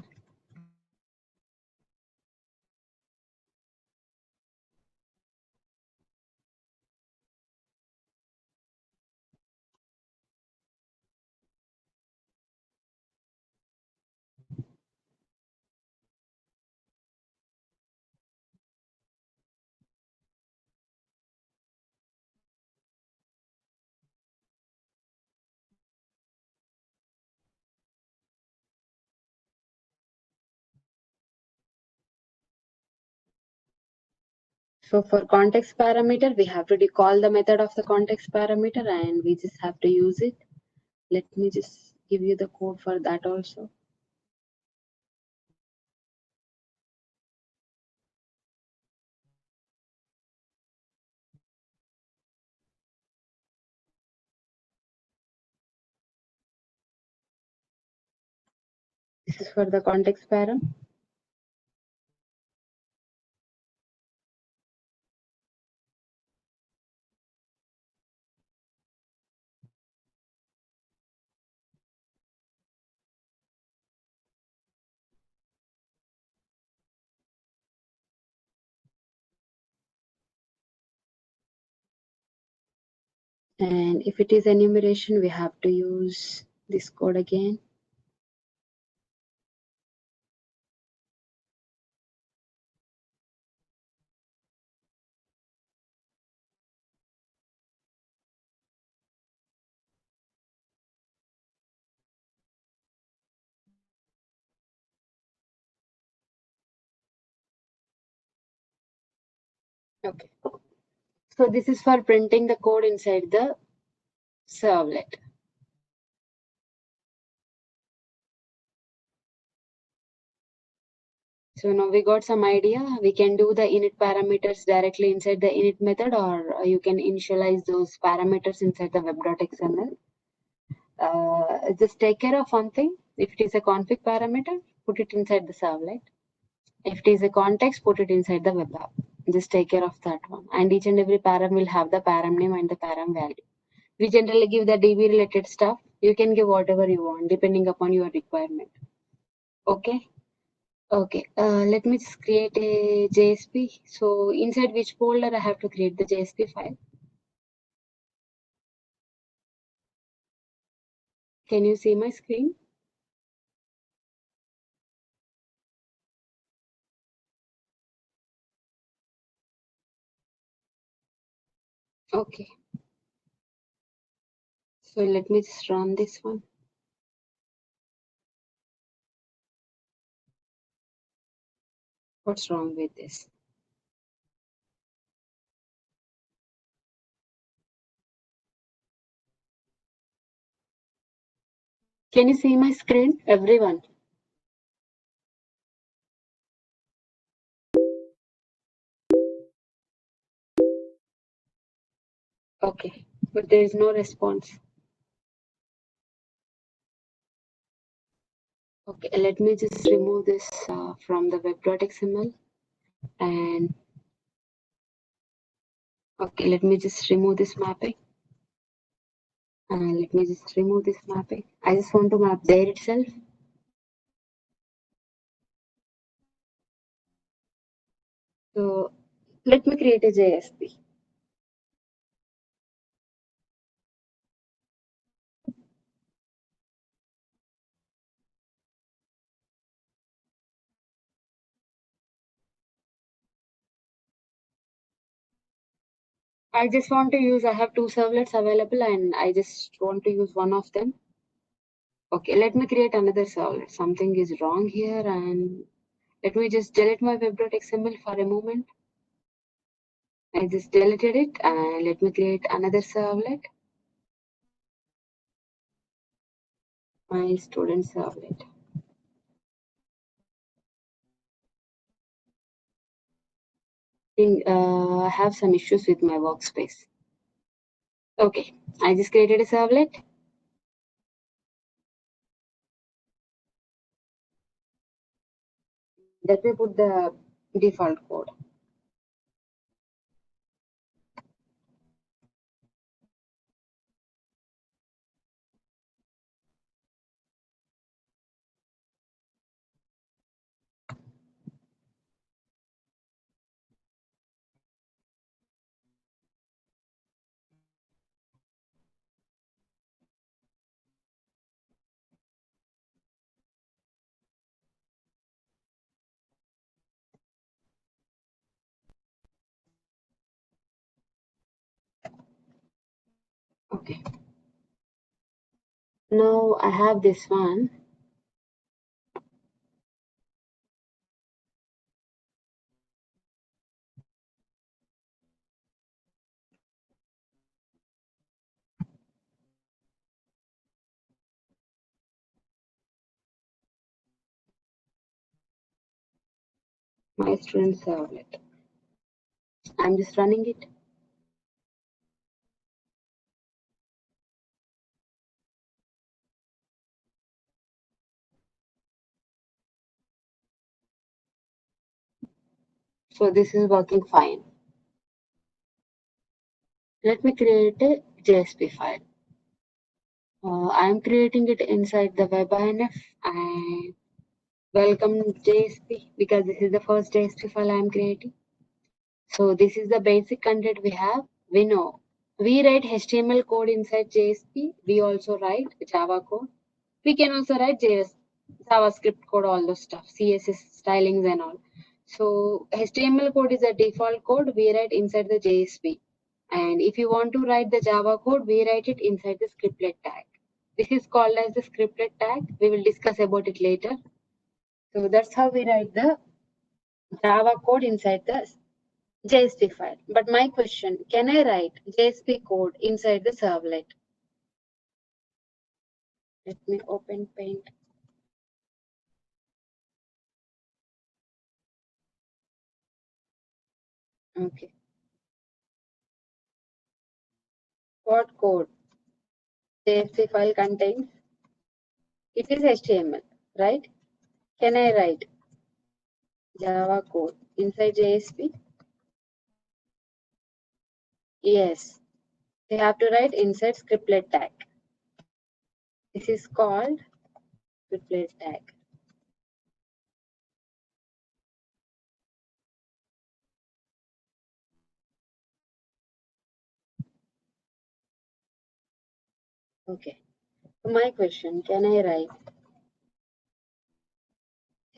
S1: So for context parameter, we have to call the method of the context parameter and we just have to use it. Let me just give you the code for that also. This is for the context param. And if it is enumeration, we have to use this code again. Okay. So this is for printing the code inside the servlet. So now we got some idea. We can do the init parameters directly inside the init method, or you can initialize those parameters inside the web.xml. Just take care of one thing. If it is a config parameter, put it inside the servlet. If it is a context, put it inside the web app. Just take care of that one. And each and every param will have the param name and the param value. We generally give the DB related stuff. You can give whatever you want depending upon your requirement. Okay. Okay. Let me just create a JSP. So inside which folder I have to create the JSP file? Can you see my screen? Okay. So let me just run this one. What's wrong with this? Can you see my screen, everyone? Okay, but there is no response. Okay, let me just remove this from the web.xml and okay, let me just remove this mapping. Let me just remove this mapping. I just want to map there itself. So let me create a JSP. I just want to use, I have two servlets available and I just want to use one of them. Okay, let me create another servlet. Something is wrong here and let me just delete my web.xml for a moment. I just deleted it and let me create another servlet. My student servlet. I have some issues with my workspace. Okay, I just created a servlet. Let me put the default code. Okay. Now I have this one. My student servlet. I'm just running it. So this is working fine. Let me create a JSP file. I'm creating it inside the webinf and welcome JSP because this is the first JSP file I'm creating. So this is the basic content we have. We know we write HTML code inside JSP. We also write Java code. We can also write JavaScript code, all those stuff, CSS stylings and all. So HTML code is a default code we write inside the JSP. And if you want to write the Java code, we write it inside the scriptlet tag. This is called as the scriptlet tag. We will discuss about it later. So that's how we write the Java code inside the JSP file. But my question, can I write JSP code inside the servlet? Let me open Paint. Okay. What code JSP file contains? It is HTML, right? Can I write Java code inside JSP? Yes. We have to write inside scriptlet tag. This is called scriptlet tag. Okay. So my question, can I write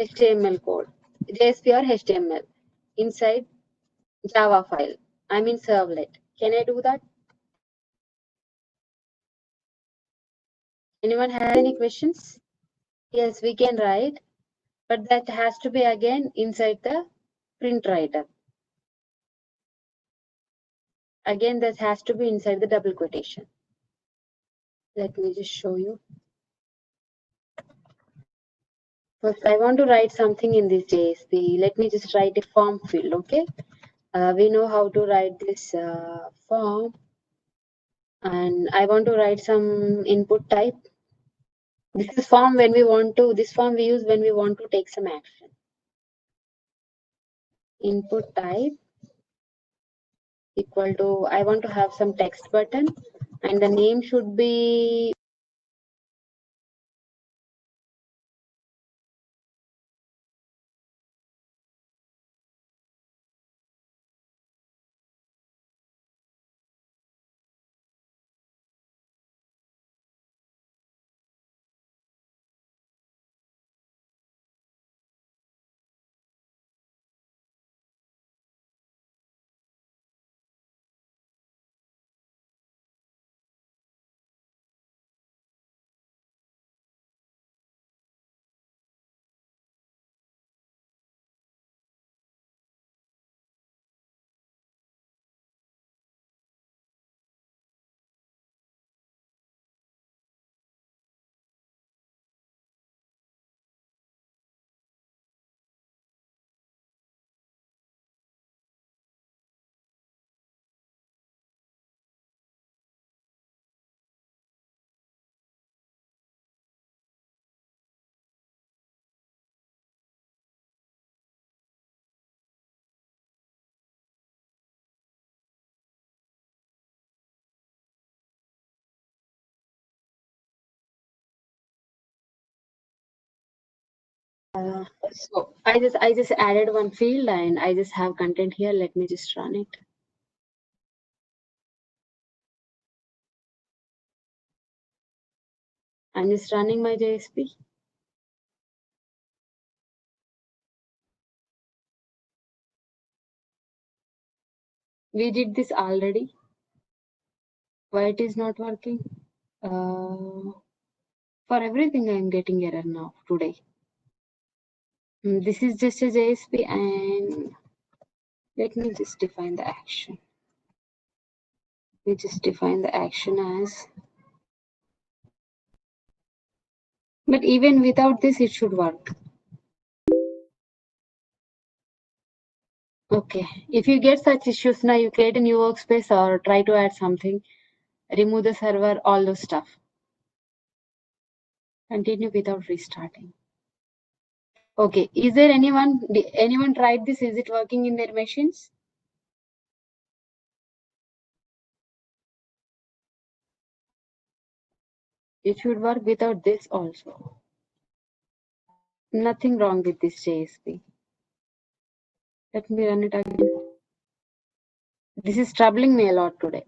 S1: HTML code, JSP or HTML inside Java file? I mean servlet. Can I do that? Anyone have any questions? Yes, we can write, but that has to be again inside the print writer. Again, that has to be inside the double quotation. Let me just show you. First, I want to write something in this JSP. Let me just write a form field, okay? We know how to write this form, and I want to write some input type. This is form when we want to, this form we use when we want to take some action. Input type equal to, I want to have some text button, and the name should be so I just added one field and I just have content here. Let me just run it. I'm just running my JSP. We did this already. Why it is not working? For everything I'm getting error now today. This is just a JSP, and let me just define the action. We just define the action as, but even without this it should work. Okay, if you get such issues now, you create a new workspace or try to add something, remove the server, all those stuff. Continue without restarting. Okay, is there anyone tried this? Is it working in their machines? It should work without this also. Nothing wrong with this JSP. Let me run it again. This is troubling me a lot today.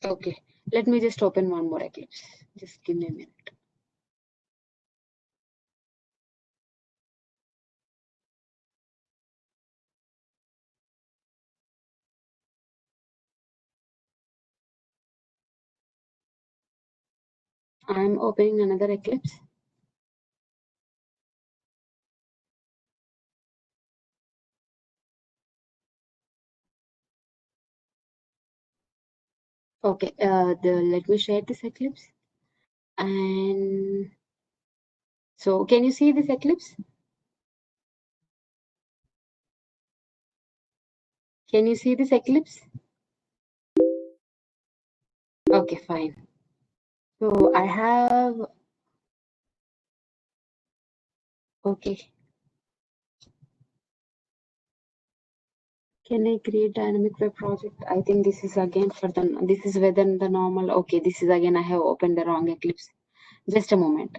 S1: Okay, let me just open one more Eclipse. Just give me a minute. I'm opening another Eclipse. Okay, let me share this Eclipse. And so can you see this Eclipse? Can you see this Eclipse? Okay, fine. So I have, okay. Can I create dynamic web project? I think this is again for the, this is within the normal. Okay, this is again, I have opened the wrong Eclipse. Just a moment.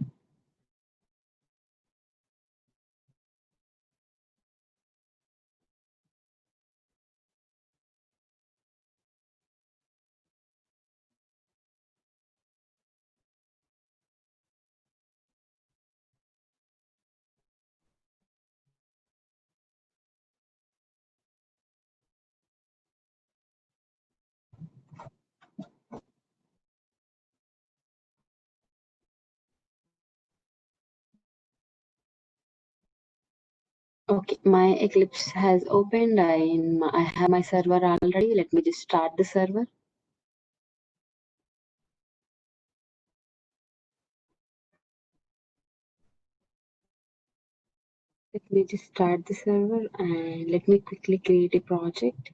S1: Okay, my Eclipse has opened. I have my server already. Let me just start the server. Let me just start the server and let me quickly create a project.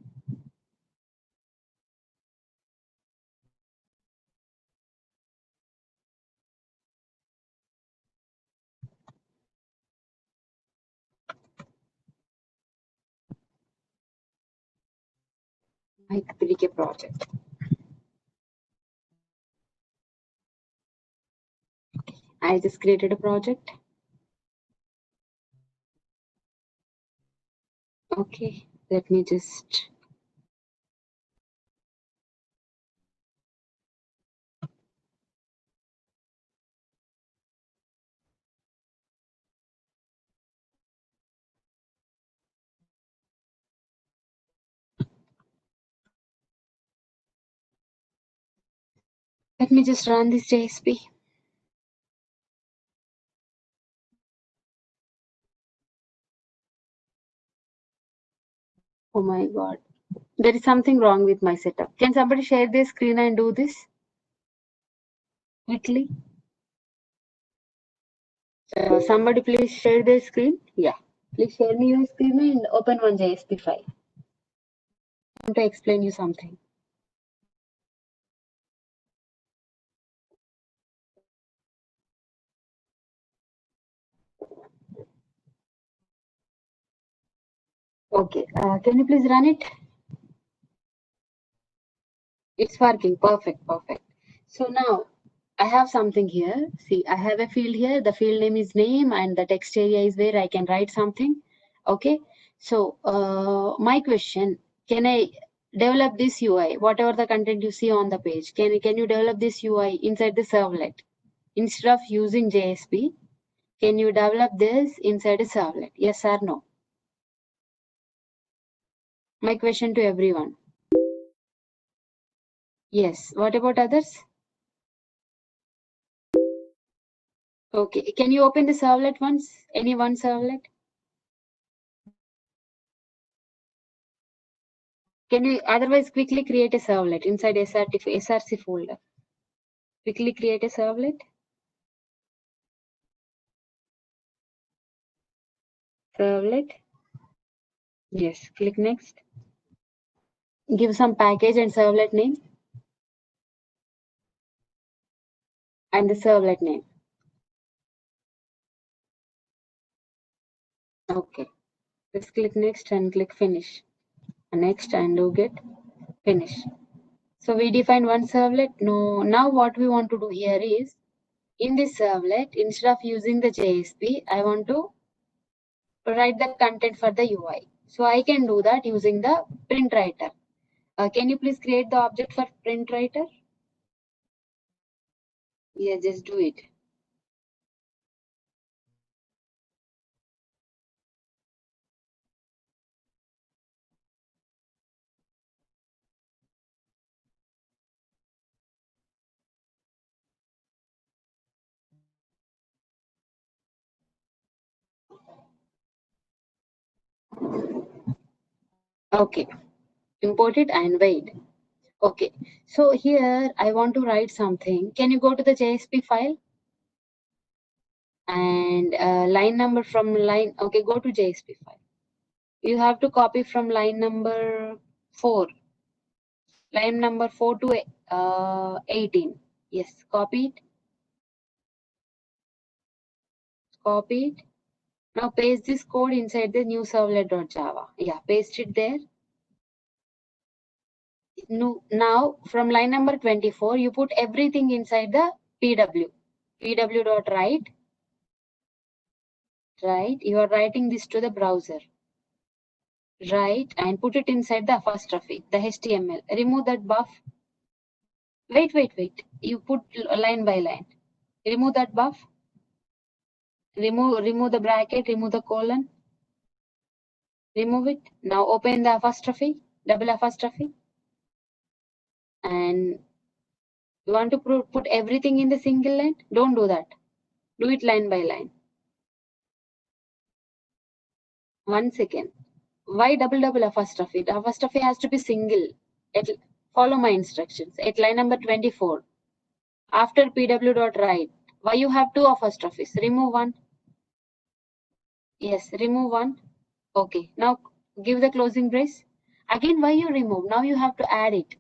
S1: My 3K project. I just created a project. Okay, let me just run this JSP. Oh my God. There is something wrong with my setup. Can somebody share their screen and do this quickly? Somebody please share their screen. Yeah. Please share me your screen and open one JSP file. I want to explain you something. Okay. Can you please run it? It's working. Perfect. Perfect. So now I have something here. See, I have a field here. The field name is name and the text area is where I can write something. Okay. So my question, can I develop this UI? Whatever the content you see on the page, can you develop this UI inside the servlet? Instead of using JSP, can you develop this inside a servlet? Yes or no? My question to everyone. Yes. What about others? Okay. Can you open the servlet once? Any one servlet? Can you otherwise quickly create a servlet inside SRC folder? Quickly create a servlet. Servlet. Yes. Click next. Give some package and servlet name and the servlet name. Okay. Just click next and click finish. Next and do get finish. So we define one servlet. No. Now what we want to do here is in this servlet, instead of using the JSP, I want to write the content for the UI. So I can do that using the print writer. Can you please create the object for print writer? Yeah, just do it. Okay, import it and wait. Okay, so here I want to write something. Can you go to the JSP file and line number from line? Okay, go to JSP file. You have to copy from line number 4. Line number 4 to 18. Yes, copy it. Copy it. Now paste this code inside the new servlet.java. Yeah, paste it there. No, now from line number 24, you put everything inside the PW. PW.write. Right. You are writing this to the browser. Right. And put it inside the apostrophe, the HTML. Remove that buff. Wait. You put line by line. Remove that buff. Remove the bracket, remove the colon. Remove it. Now open the apostrophe, double apostrophe. And you want to put everything in the single line? Don't do that. Do it line by line. 1 second. Why double apostrophe? The apostrophe has to be single. Follow my instructions. At line number 24, after pw.write, why you have 2 apostrophes? Remove one. Yes, remove one. Okay, now give the closing brace. Again, why you remove? Now you have to add it.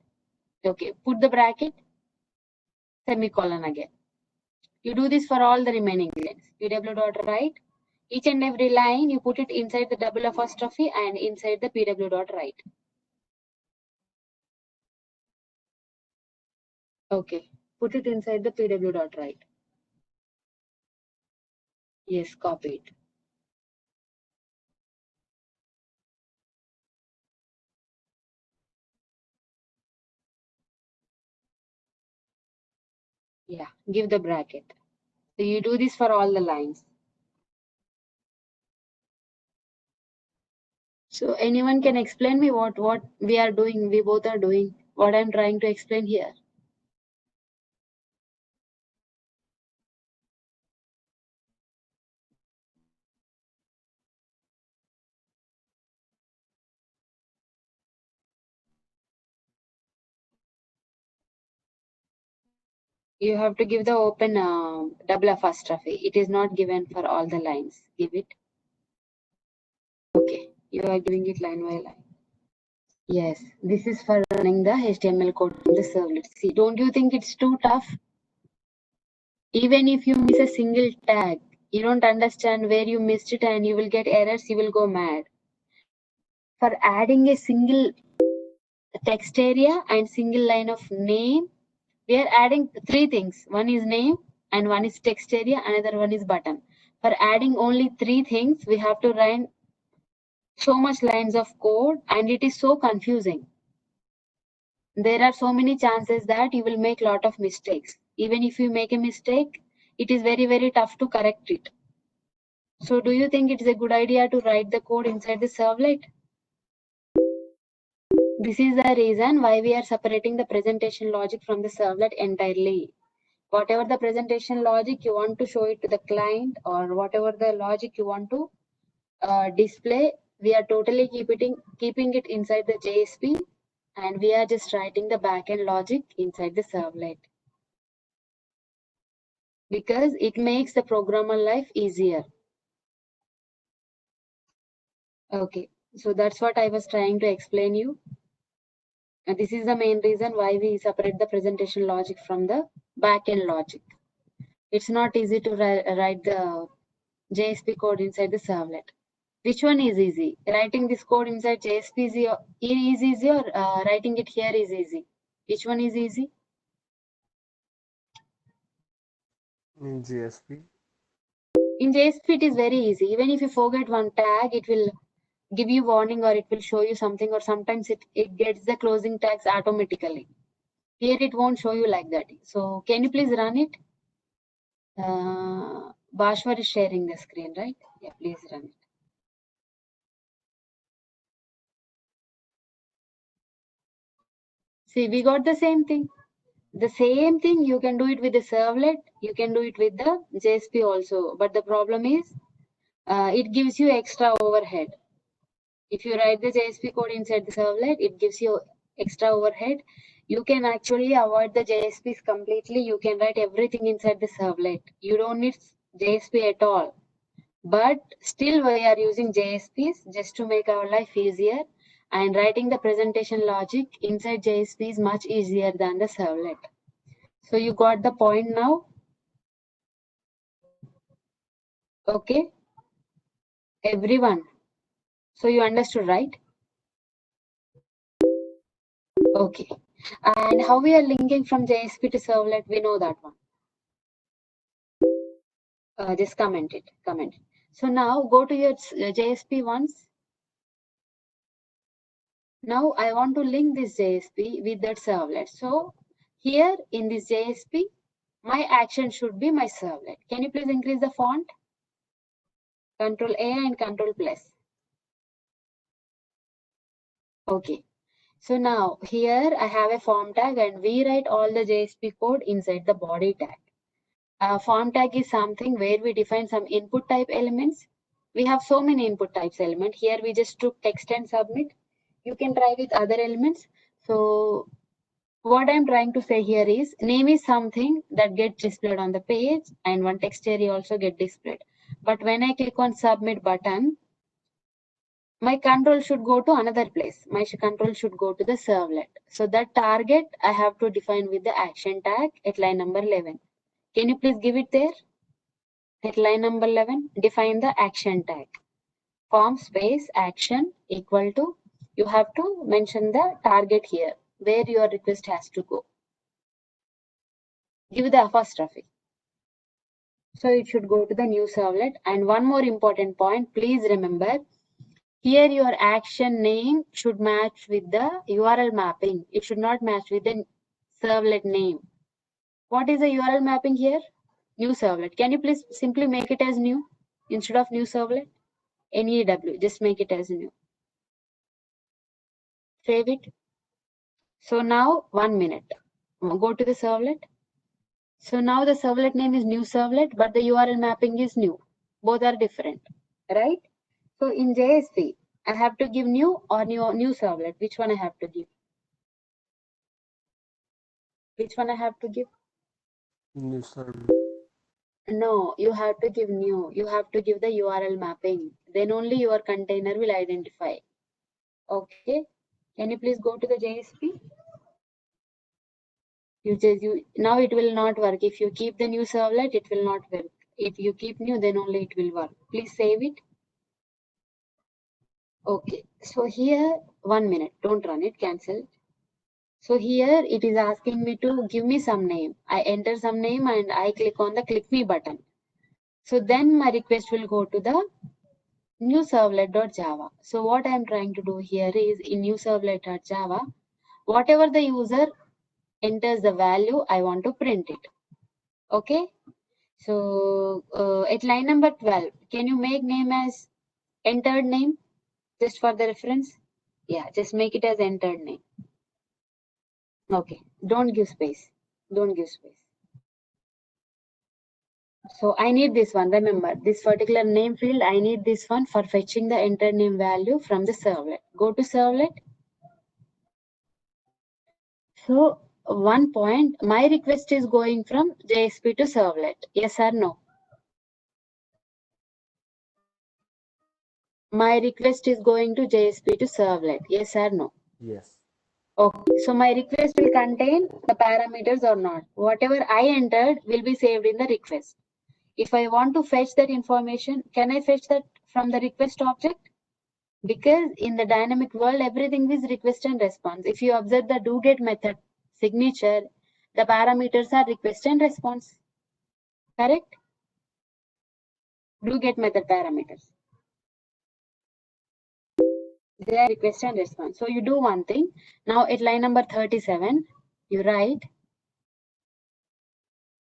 S1: Okay, put the bracket, semicolon again. You do this for all the remaining lines. pw.write. Each and every line, you put it inside the double apostrophe and inside the pw.write. Okay, put it inside the pw.write. Yes, copy it. Yeah, give the bracket. So you do this for all the lines. So anyone can explain me what we are doing, we both are doing, what I'm trying to explain here. You have to give the open double apostrophe. It is not given for all the lines. Give it. Okay, you are giving it line by line. Yes, this is for running the HTML code from the servlet. See, don't you think it's too tough? Even if you miss a single tag, you don't understand where you missed it and you will get errors, you will go mad. For adding a single text area and single line of name, we are adding 3 things. One is name and one is text area, another one is button. For adding only 3 things, we have to write so much lines of code and it is so confusing. There are so many chances that you will make lot of mistakes. Even if you make a mistake, it is very tough to correct it. So do you think it is a good idea to write the code inside the servlet? This is the reason why we are separating the presentation logic from the servlet entirely. Whatever the presentation logic you want to show it to the client or whatever the logic you want to display, we are totally keeping it inside the JSP and we are just writing the backend logic inside the servlet because it makes the programmer life easier. Okay, so that's what I was trying to explain you. And this is the main reason why we separate the presentation logic from the backend logic. It's not easy to write the JSP code inside the servlet. Which one is easy? Writing this code inside JSP is easy or writing it here is easy? Which one is easy?
S2: In JSP.
S1: In JSP, it is very easy. Even if you forget one tag, it will give you warning or it will show you something or sometimes it gets the closing tags automatically. Here it won't show you like that. So can you please run it? Bashwar is sharing the screen, right? Yeah, please run it. See, we got the same thing. The same thing, you can do it with the servlet, you can do it with the JSP also. But the problem is, it gives you extra overhead. If you write the JSP code inside the servlet, it gives you extra overhead. You can actually avoid the JSPs completely. You can write everything inside the servlet. You don't need JSP at all. But still we are using JSPs just to make our life easier, and writing the presentation logic inside JSP is much easier than the servlet. So you got the point now? Okay, everyone. So you understood, right? Okay. And how we are linking from JSP to servlet, we know that one. Just comment it, comment it. So now go to your JSP once. Now I want to link this JSP with that servlet. So here in this JSP, my action should be my servlet. Can you please increase the font? Control A and Control plus. Okay. So now here I have a form tag and we write all the JSP code inside the body tag. Form tag is something where we define some input type elements. We have so many input types element. Here we just took text and submit. You can try with other elements. So what I'm trying to say here is name is something that gets displayed on the page and one text area also get displayed. But when I click on submit button, my control should go to another place. My control should go to the servlet. So that target I have to define with the action tag at line number 11. Can you please give it there? At line number 11, define the action tag. Form space action equal to, you have to mention the target here, where your request has to go. Give the apostrophe. So it should go to the new servlet. And one more important point, please remember, here your action name should match with the URL mapping. It should not match with the servlet name. What is the URL mapping here? New servlet. Can you please simply make it as new instead of new servlet? NEW, just make it as new. Save it. So now 1 minute. Go to the servlet. So now the servlet name is new servlet, but the URL mapping is new. Both are different, right? So in JSP, I have to give new or new servlet. Which one I have to give? Which one I have to give?
S2: New server.
S1: No, you have to give new. You have to give the URL mapping. Then only your container will identify. Okay. Can you please go to the JSP? Now it will not work. If you keep the new servlet, it will not work. If you keep new, then only it will work. Please save it. Okay. So here, 1 minute. Don't run it. Cancel. So here it is asking me to give me some name. I enter some name and I click on the click me button. So then my request will go to the new servlet.java. So what I am trying to do here is in new servlet.java, whatever the user enters the value, I want to print it. Okay. So at line number 12, can you make name as entered name just for the reference? Yeah, just make it as entered name. Okay. Don't give space. Don't give space. So I need this one. Remember, this particular name field, I need this one for fetching the enter name value from the servlet. Go to servlet. So one point, my request is going from JSP to servlet. Yes or no? My request is going to JSP to servlet. Yes or no?
S2: Yes.
S1: Okay. So my request will contain the parameters or not. Whatever I entered will be saved in the request. If I want to fetch that information, can I fetch that from the request object? Because in the dynamic world, everything is request and response. If you observe the do get method signature, the parameters are request and response. Correct? Do get method parameters. They are request and response. So you do one thing. Now at line number 37, you write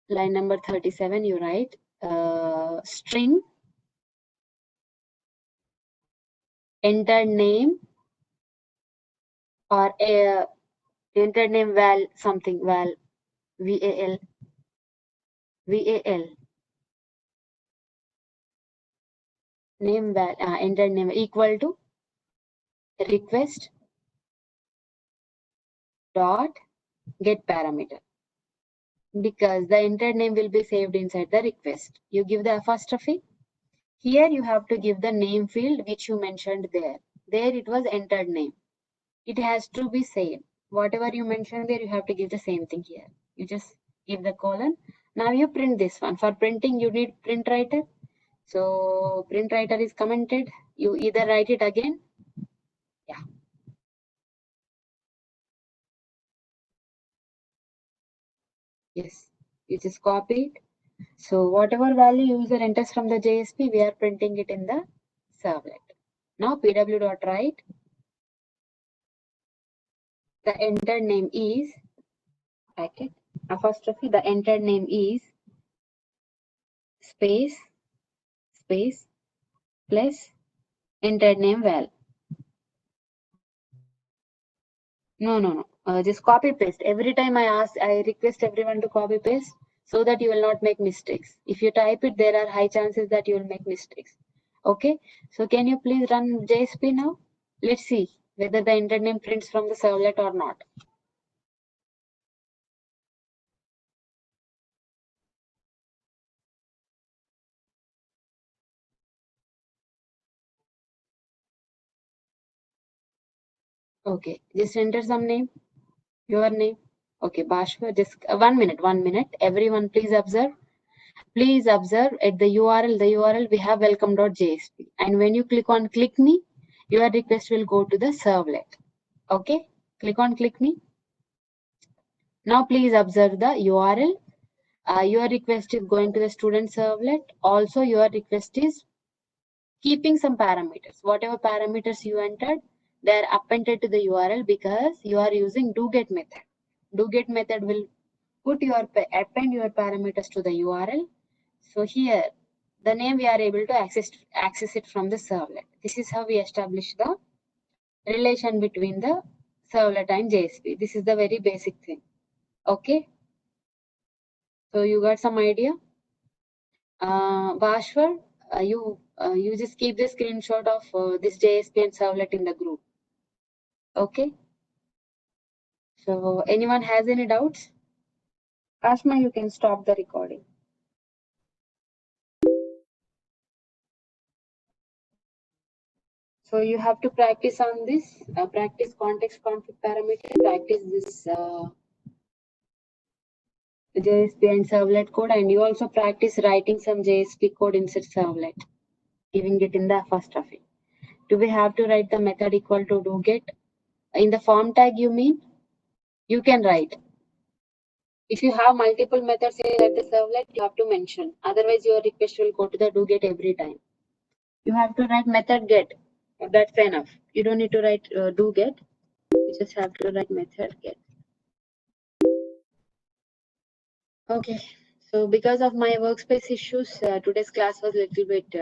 S1: line number 37, you write string enter name or enter name val something val val name val enter name equal to request dot get parameter, because the entered name will be saved inside the request. You give the apostrophe. Here you have to give the name field which you mentioned there. There it was entered name. It has to be same. Whatever you mentioned there, you have to give the same thing here. You just give the colon. Now you print this one. For printing, you need print writer. So print writer is commented. You either write it again. Yeah. Yes. You just copy it. So whatever value user enters from the JSP, we are printing it in the servlet. Now pw.write, the entered name is, bracket, apostrophe, the entered name is space, space, plus entered name val. No. Just copy paste. Every time I request everyone to copy paste so that you will not make mistakes. If you type it, there are high chances that you will make mistakes. Okay. So can you please run JSP now? Let's see whether the entered name prints from the servlet or not. Okay. Just enter some name, your name. Okay, Bashwa, just 1 minute, 1 minute. Everyone, please observe. Please observe at the URL we have welcome.jsp. And when you click on click me, your request will go to the servlet. Okay, click on click me. Now please observe the URL. Your request is going to the student servlet. Also, your request is keeping some parameters. Whatever parameters you entered, they are appended to the URL because you are using doGet method. doGet method will append your parameters to the URL. So here, the name we are able to access it from the servlet. This is how we establish the relation between the servlet and JSP. This is the very basic thing. Okay. So you got some idea. Bashwar, you just keep the screenshot of this JSP and servlet in the group. Okay. So anyone has any doubts? Ashma, you can stop the recording. So you have to practice on this, practice context config parameter, practice this JSP and servlet code, and you also practice writing some JSP code inside servlet, giving it in the first of it. Do we have to write the method equal to doGet? In the form tag, you mean? You can write. If you have multiple methods inside the servlet, you have to mention. Otherwise, your request will go to the doGet every time. You have to write method get. That's enough. You don't need to write doGet. You just have to write method get. Okay. So because of my workspace issues, today's class was a little bit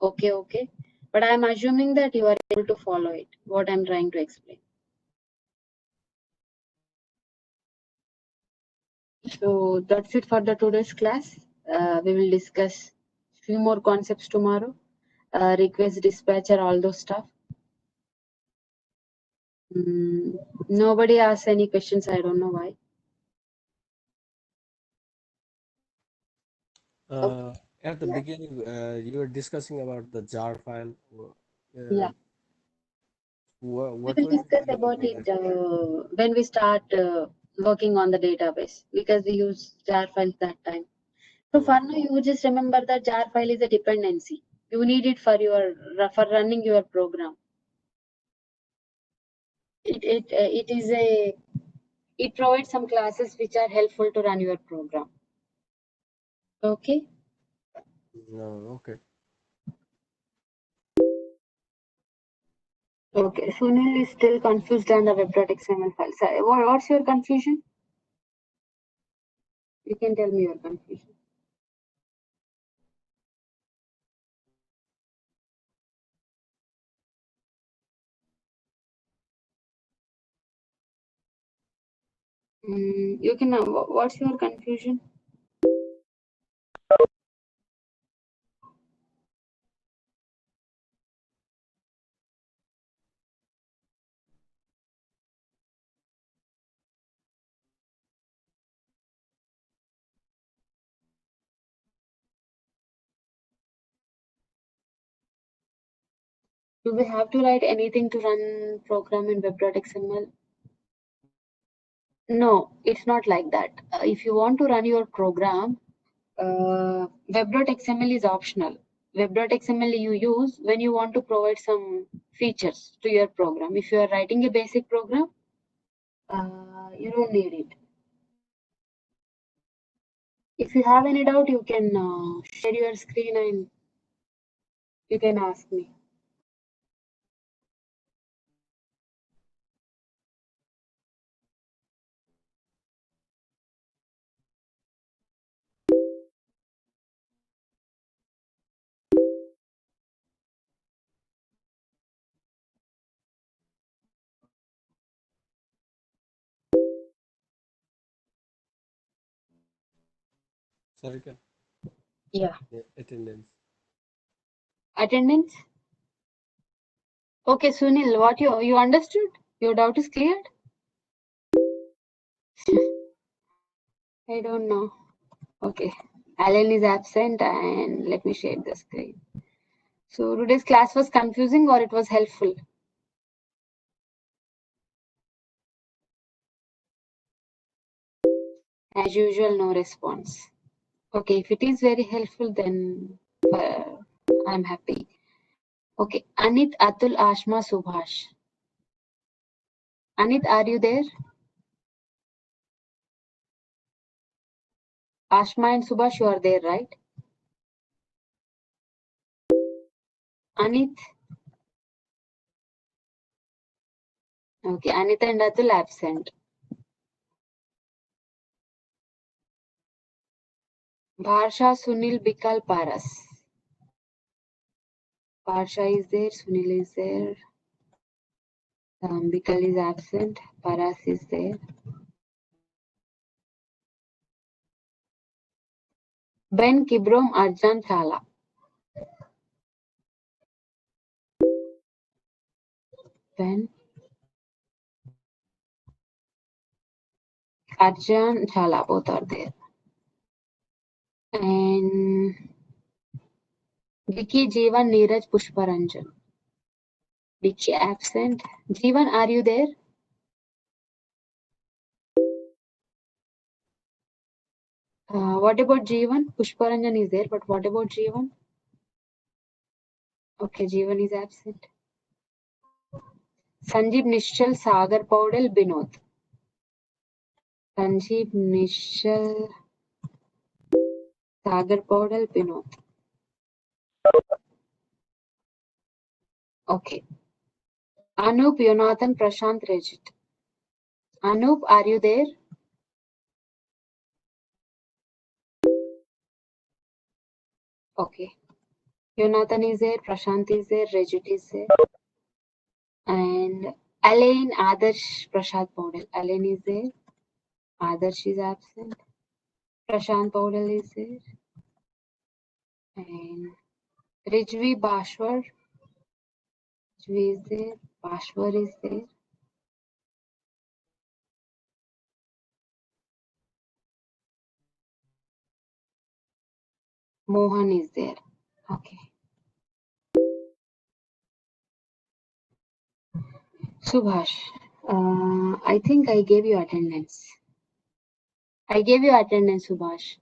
S1: okay. But I'm assuming that you are able to follow it, what I'm trying to explain. So that's it for the today's class. We will discuss few more concepts tomorrow. Request dispatcher, all those stuff. Nobody asks any questions. I don't know why.
S2: At the
S1: Yeah.
S2: beginning, you were discussing about the jar file.
S1: Yeah. We
S2: What
S1: will
S2: were you
S1: discuss
S2: telling
S1: about
S2: about
S1: it
S2: that?
S1: when we start working on the database, because we use jar files that time. So
S2: Oh,
S1: for now, you just remember that jar file is a dependency. You need it for for running your program. It is a it provides some classes which are helpful to run your program. Okay.
S2: no, okay.
S1: Okay. Sunil is still confused on the web.xml file. So what's your confusion? You can tell me your confusion. You can. What's your confusion? Do we have to write anything to run program in web.xml? No, it's not like that. If you want to run your program, web.xml is optional. Web.xml you use when you want to provide some features to your program. If you are writing a basic program, you don't need it. If you have any doubt, you can share your screen and you can ask me.
S2: Sarika,
S1: Yeah.
S2: attendance.
S1: Attendance? Okay, Sunil, what you understood? Your doubt is cleared? I don't know. Okay. Alan is absent and let me share the screen. So today's class was confusing or it was helpful? As usual, no response. Okay, if it is very helpful, then I'm happy. Okay, Anit, Atul, Ashma, Subhash. Anit, are you there? Ashma and Subhash, you are there, right? Anit? Okay, Anit and Atul absent. Bharsha, Sunil, Bikal, Paras. Bharsha is there, Sunil is there. Bikal is absent, Paras is there. Ben, Kibrom, Arjan, Chala. Ben, Arjan, Chala, both are there. And Vicky, Jeevan, Neeraj, Pushparanjan. Vicky absent. Jeevan, are you there? What about Jeevan? Pushparanjan is there, but what about Jeevan? Okay, Jeevan is absent. Sanjeev, Nishchal, Sagar, Paudel, Binod. Sanjeev, Nishchal, Sagar, Paudel, Binod. Okay. Anup, Yonathan, Prashant, Rejit. Anup, are you there? Okay. Yonathan is there, Prashant is there, Rejit is there. And Alain, Adarsh, Prashant, Paudel. Alain is there. Adarsh is absent. Prashant Paudel is there. And Rijvi Bashwar. Rijvi is there. Bashwar is there. Mohan is there. Okay. Subhash, I think I gave you attendance. I gave you attendance, Subhash.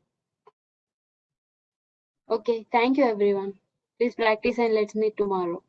S1: Okay, thank you everyone. Please practice and let's meet tomorrow.